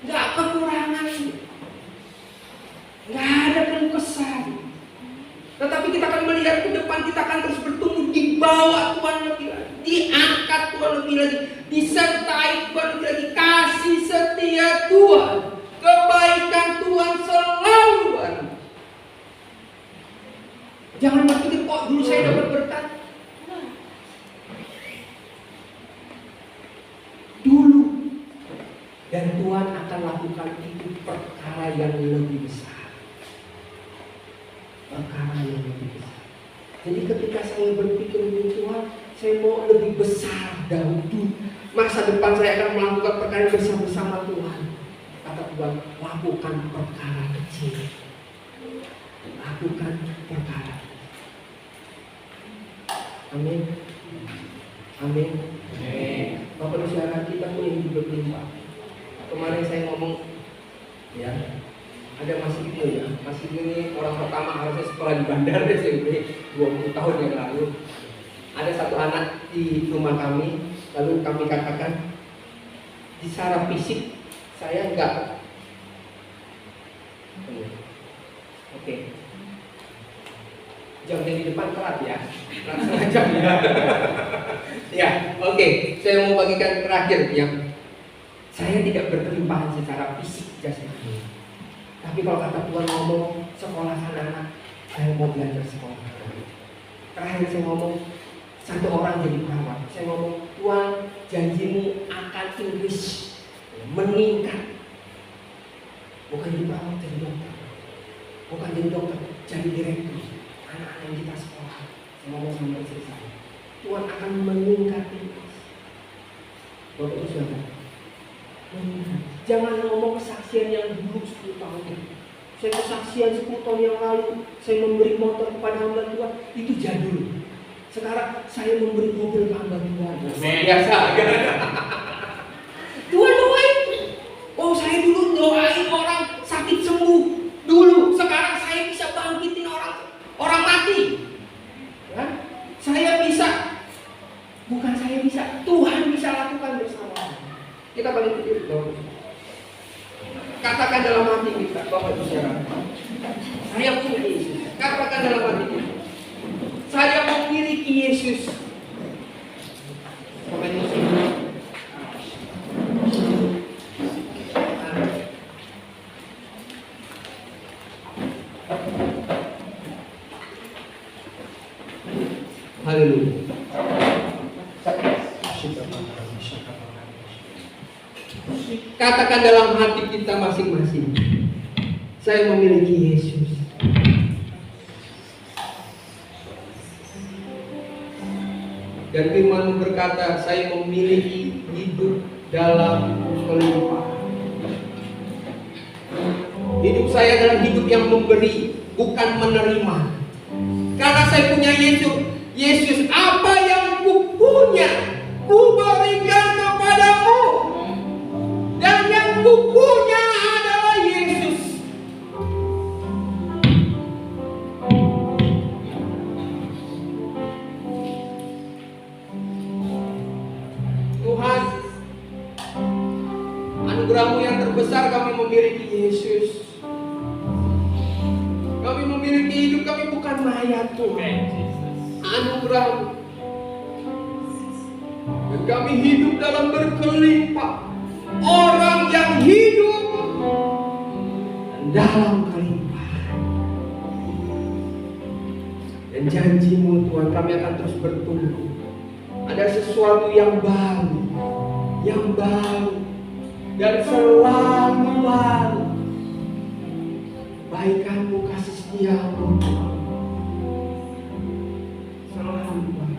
S1: Gak perlu selesai. Tetapi kita akan melihat ke depan, kita akan terus bertumbuh di bawah Tuhan lebih lagi, diangkat Tuhan lebih lagi, disertai Tuhan lebih lagi, kasih setia Tuhan, kebaikan Tuhan selalu baru. Jangan berpikir kok dulu saya dapat berkat. Dulu. Dan Tuhan akan lakukan itu perkara yang lebih besar. Perkara yang lebih besar. Jadi ketika saya berpikir Tuhan, saya mau lebih besar dahulu. Masa depan saya akan melakukan perkara bersama-sama Tuhan. Kata Tuhan, lakukan perkara kecil. Lakukan perkara. Amin. Amin. Bapak Ibu saudara, kita punya hidup berlimpah. Kemarin saya ngomong, ya, ada Mas Ibnu ya. Mas Ibnu ini orang pertama harusnya sekolah di Bandar SMP 20 tahun yang lalu. Ada satu anak di rumah kami, lalu kami katakan, secara fisik saya enggak. Oke. Jamnya di depan telat ya, setengah jam ya. Ya, oke. Saya mau bagikan terakhir yang saya tidak berkelimpahan secara fisik jasmani. Tapi kalau kata Tuhan ngomong sekolahkan anak, saya mau belajar sekolah. Terakhir saya ngomong satu orang jadi perawat. Saya ngomong Tuhan janjimu akan Inggris meningkat. Bukan jadi perawat, jadi dokter. Bukan jadi dokter, jadi direktur. Anak-anak yang kita sekolah, saya ngomong sama istri saya, Tuhan akan meningkati. Bapak Ibu saudara, jangan ngomong kesaksian yang dulu 10 tahun. Saya kesaksian 10 tahun yang lalu, saya memberi motor kepada hamba Tuhan, itu jadul. Sekarang saya memberi mobil ke hamba Tuhan. Biasa. Tuhan doain. Oh, saya dulu doain orang sakit sembuh dulu. Sekarang saya bisa bangkitin orang mati. Ya? Saya bisa. Bukan saya bisa, Tuhan bisa lakukan bersama. Kita balik ke diri. Katakan dalam hati kita, Bapak Ibu saudara, saya punya Yesus. Katakan dalam hati kita, saya memiliki Yesus. Bapak Ibu saudara, haleluya. Katakan dalam hati kita masing-masing, saya memiliki Yesus. Dan firman berkata, saya memiliki hidup dalam kelimpahan. Hidup saya adalah hidup yang memberi, bukan menerima. Karena saya punya Yesus. Yesus, apa yang kupunya, kuberikan kepadamu. Dan yang kupunya adalah Yesus. Tuhan, anugerah-Mu yang terbesar, kami memiliki Yesus. Kami memiliki hidup, kami bukan mayat Tuhan. Anugerah-Mu. Dan kami hidup dalam berkelimpah. Orang yang hidup dalam kelimpahan. Dan janji-Mu Tuhan, kami akan terus bertumbuh. Ada sesuatu yang baru, dan selalu baru. Kebaikan-Mu, kasih setia-Mu Tuhan, selalu baru.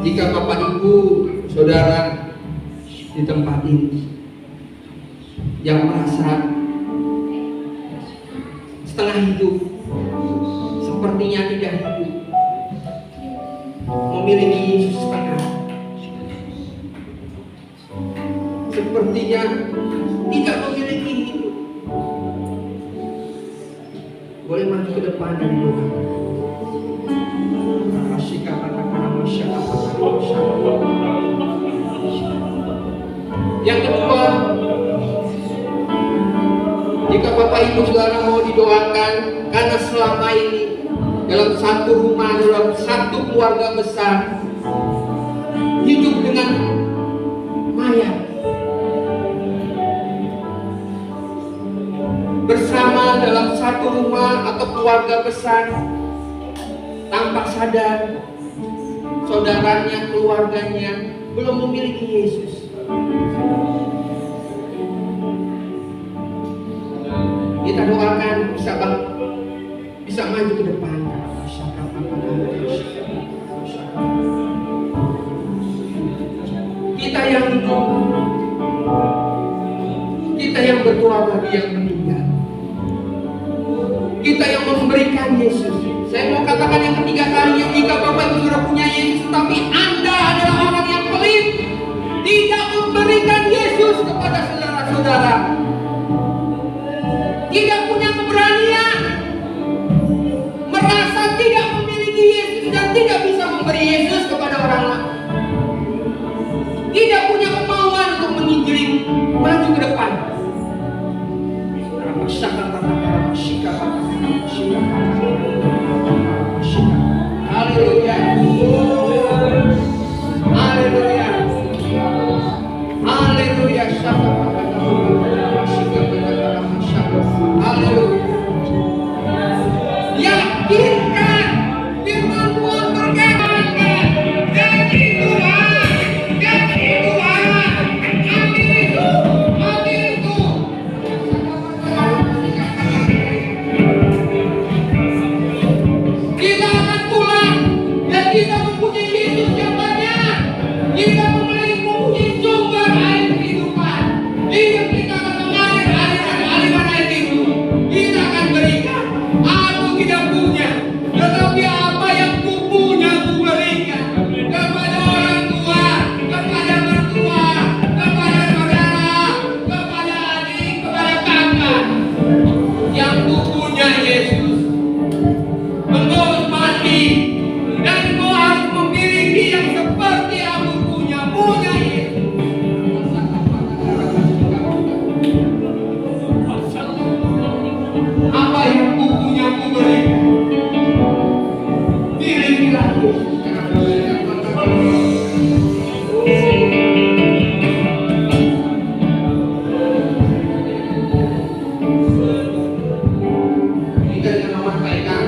S1: Jika Bapak Ibu Saudara di tempat ini yang merasa setengah hidup, sepertinya tidak hidup, memiliki Yesus setengah, sepertinya tidak memiliki hidup, boleh maju ke depan dan doa. Yang kedua, jika Bapak Ibu Saudara mau didoakan, karena selama ini dalam satu rumah, dalam satu keluarga besar, hidup dengan mayat, bersama dalam satu rumah atau keluarga besar, tanpa sadar saudaranya, keluarganya belum memiliki Yesus. Kita doakan bisa maju ke depan. Kita yang hidup, kita yang berdoa bagi yang meninggal, kita yang memberikan Yesus. Saya mau katakan yang ketiga kalinya, jika Bapak Ibu sudah punya Yesus, tapi Anda adalah orang yang pelit, tidak memberikan Yesus kepada saudara-saudara, tidak punya keberanian, merasa tidak memiliki Yesus dan tidak bisa memberi Yesus kepada orang lain, tidak punya kemauan untuk menginjili maju ke depan. Haleluya. Haleluya. Haleluya. Haleluya. Yakinkan firman Tuhan berkata, jadi Tuhan, jadi Tuhan, hatiku. Kita akan pulang dan kita mempunyai Yesus yang banyak. Kita mempunyai sumber air kehidupan. Hidup kita akan mengalir aliran air hidup. Kita akan berikan. Aku tidak punya, tetapi apa yang ku punya ku berikan kepada orang tua, kepada mertua, kepada saudara, kepada adik, kepada kakak. Yang ku punya Yesus. Engkau mati dan engkau harus memiliki yang seperti aku punya Yesus. Apa yang ku punya ku berikan. Pilihlah Yesus. Kita jangan memakaikan.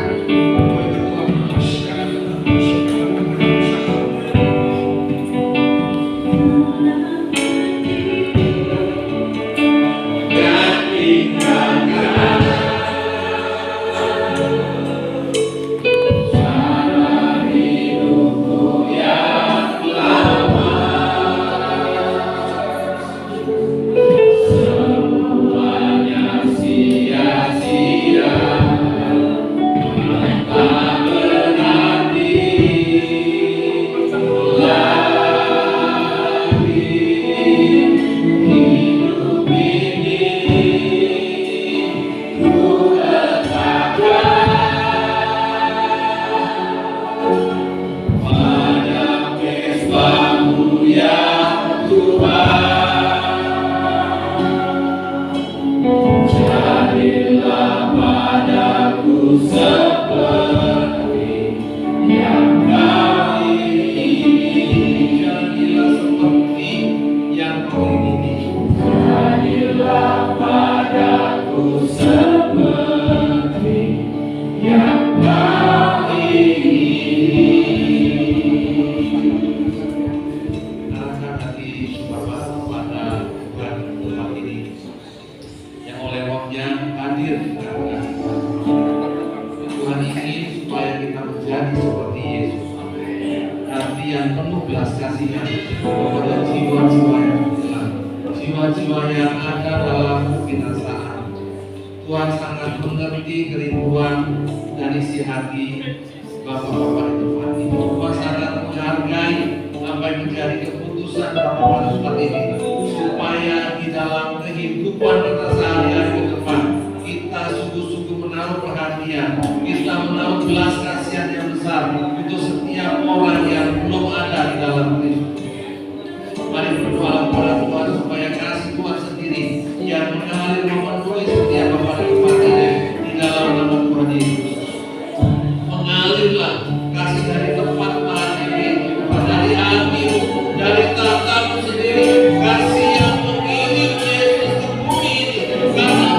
S1: Jiwa-jiwa yang ada dalam kebinasaan. Tuhan sangat mengerti kerinduan dan isi hati Bapak-bapak itu mati. Tuhan sangat menghargai apa yang menjadi keputusan Bapak-bapak tempat ini, supaya di dalam kehidupan kita sehari-hari ke depan kita sungguh-sungguh menaruh perhatian, kita menaruh belas kasihan yang besar untuk setiap orang yang belum ada di dalam Kristus. Mari berdoa kepada Tuhan supaya kasih Tuhan sendiri yang mengalir memenuhi setiap Bapak dan Ibu ini di dalam nama Tuhan Yesus. Mengalirlah kasih dari tempat Tuhan ini, dari hatimu, dari tatamu sendiri, kasih yang mengirim Yesus ke bumi ini, karena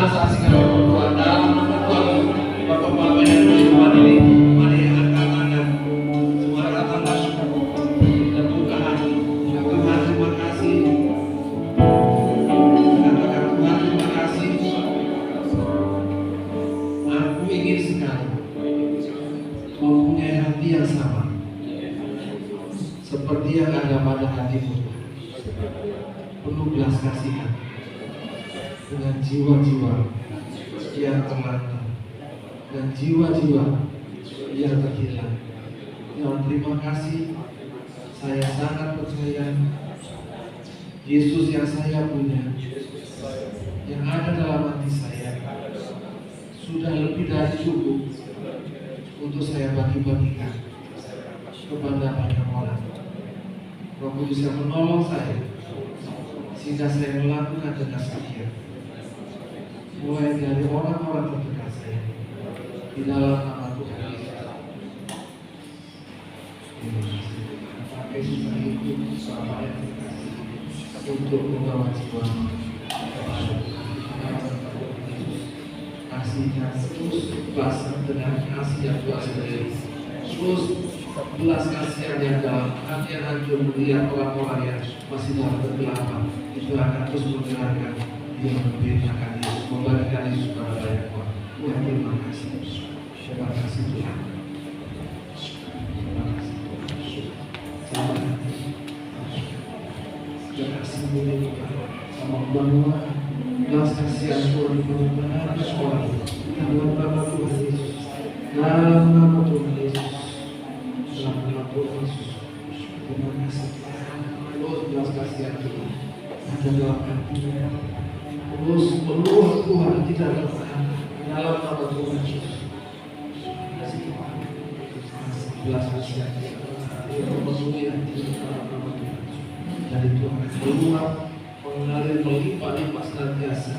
S1: belas kasih kami Tuhan. Dalam nama Tuhan, Bapak-bapak yang berjemaat ini, mari angkat tangan, suara tanda syukur dan buka hati. Tuhan terima kasih. Katakan Tuhan terima kasih. Aku ingin sekali mempunyai hati yang sama seperti yang ada pada hatimu, penuh belas kasihan dengan jiwa-jiwa yang terlantar dan jiwa-jiwa yang terhilang. Tuhan terima kasih, saya sangat percaya Yesus yang saya punya, yang ada dalam hati saya, sudah lebih dari cukup untuk saya bagi-bagikan kepada banyak orang. Roh Kudus yang menolong saya sehingga saya melakukan dengan setia, mulai dari orang-orang terdekat saya, di dalam nama Tuhan Yesus. Pakai sisa hidup selama yang terkasih untuk membawa jiwa kepada Yesus. Kasihnya terus belasan dengan kasih yang Tuhan sendiri, terus belas kasihan yang dalam hati yang hancur melihat orang-orang yang masih dalam kegelapan. Itu akan terus menggerakkan dia memberitakan Yesus, membagikan Yesus kepada banyak orang. Tuhan terima kasih. Terima kasih Tuhan. Terima kasih Tuhan. Terima kasih Tuhan. Sama bahwa belas kasihan Tuhan benar-benar seorang dalam nama Tuhan Yesus. Dalam nama Tuhan Yesus. Dalam nama Tuhan Yesus. Terima kasih Tuhan. Terus belas kasihan Tuhan ada dalam hatinya. Terus meluah Tuhan tidak tertahan dalam nama Tuhan Yesus. Terima kasih Tuhan. Belas kasihan yang memenuhi hati dalam nama Tuhan Yesus. Dari Tuhan keluar mengalir melimpah-limpah senantiasa,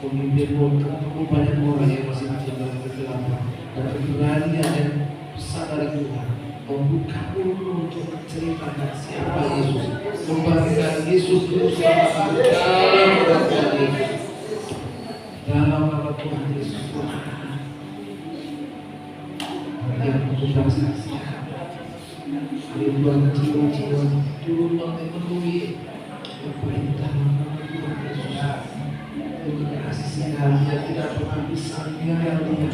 S1: memimpin banyak orang yang masih dalam kegelapan, dan keberanian yang besar dari Tuhan membuka mulut untuk menceritakan siapa Yesus, membagikan Yesus terus dalam nama Tuhan Yesus. Dalam nama Tuhan Yesus, yang belas kasihan, ribuan jiwa-jiwa turun memenuhi perintah Tuhan Yesus. Terima kasih sekali yang tidak pernah bisa biarkan dia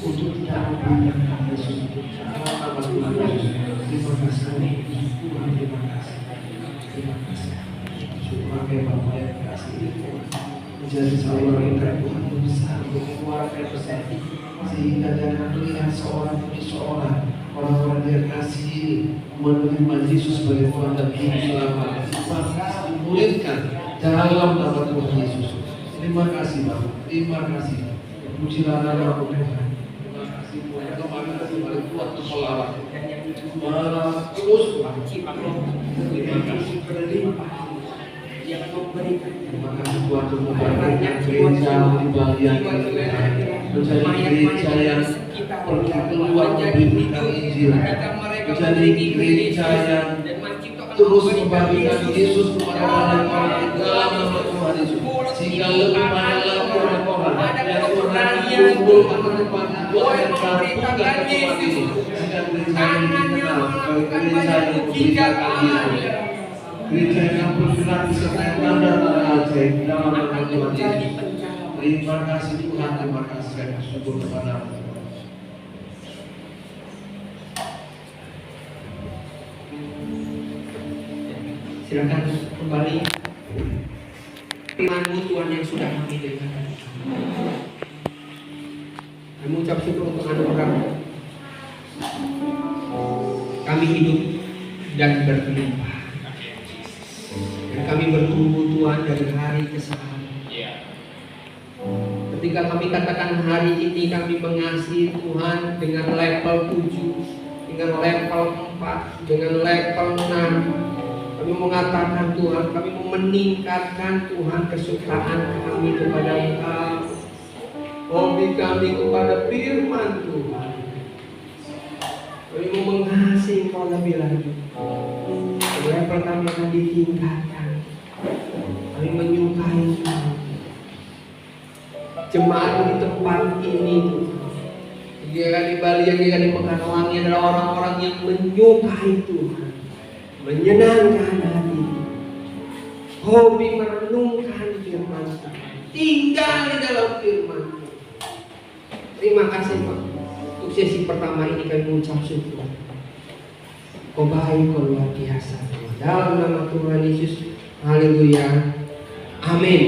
S1: untuk tidak memberikan Yesus. Dalam nama Tuhan Yesus, terima kasih Tuhan, terima kasih, terima kasih. Sebagai Bapa yang kasih Tuhan, menjadi seorang yang Tuhan yang besar untuk mengeluarkan pesan, sehingga dia akan melihat seorang demi seorang orang-orang yang kasih menerima Yesus sebagai Tuhan dan Juru Selamat, bahkan dimuridkan dalam nama Tuhan Yesus. Terima kasih Bapak, terima kasih. Pujilah nama Tuhan. Terima kasih Tuhan. Kami kembali kuat untuk melawan. Terus terima kasih. Terima kasih Tuhan untuk memberkati gereja di bagian menjadi gereja yang pergi keluar memberitakan Injil, menjadi gereja yang terus membagikan Yesus kepada orang-orang di dalam nama Tuhan Yesus, sehingga lebih banyak orang-orang yang Tuhan kumpulkan ke depan Tuhan yang memberitakan Yesus, sehingga gereja yang dikenal sebagai gereja yang memberitakan Yesus, gereja yang bergerak disertai tanda-tanda ajaib dalam nama Tuhan Yesus. Terima kasih Tuhan, terima kasih, saya bersyukur kepada-Mu. Silakan kembali firman-Mu Tuhan yang sudah kami dengarkan. Kami ucap syukur untuk anugerah kami hidup dan berlimpah. Dan kami bertumbuh Tuhan dari hari ke hari. Ketika kami katakan hari ini kami mengasihi Tuhan dengan level 7, dengan level 4, dengan level 6. Kami mengatakan Tuhan, kami mau meningkatkan Tuhan kesukaan kami kepada Engkau, hobi kami kepada firman Tuhan. Kami mau mengasihi Engkau lebih lagi. Level kami akan ditingkatkan. Kami menyukai Engkau jemaat di tempat ini Tuhan. GKI Bali yang GKI Pekalongan adalah orang-orang yang menyukai Tuhan, menyenangkan hati, hobi merenungkan firman Tuhan, tinggal di dalam firman. Terima kasih Pak. Untuk sesi pertama ini kami mengucap syukur. Kau baik, kau luar biasa. Dalam nama Tuhan Yesus, haleluya, amin.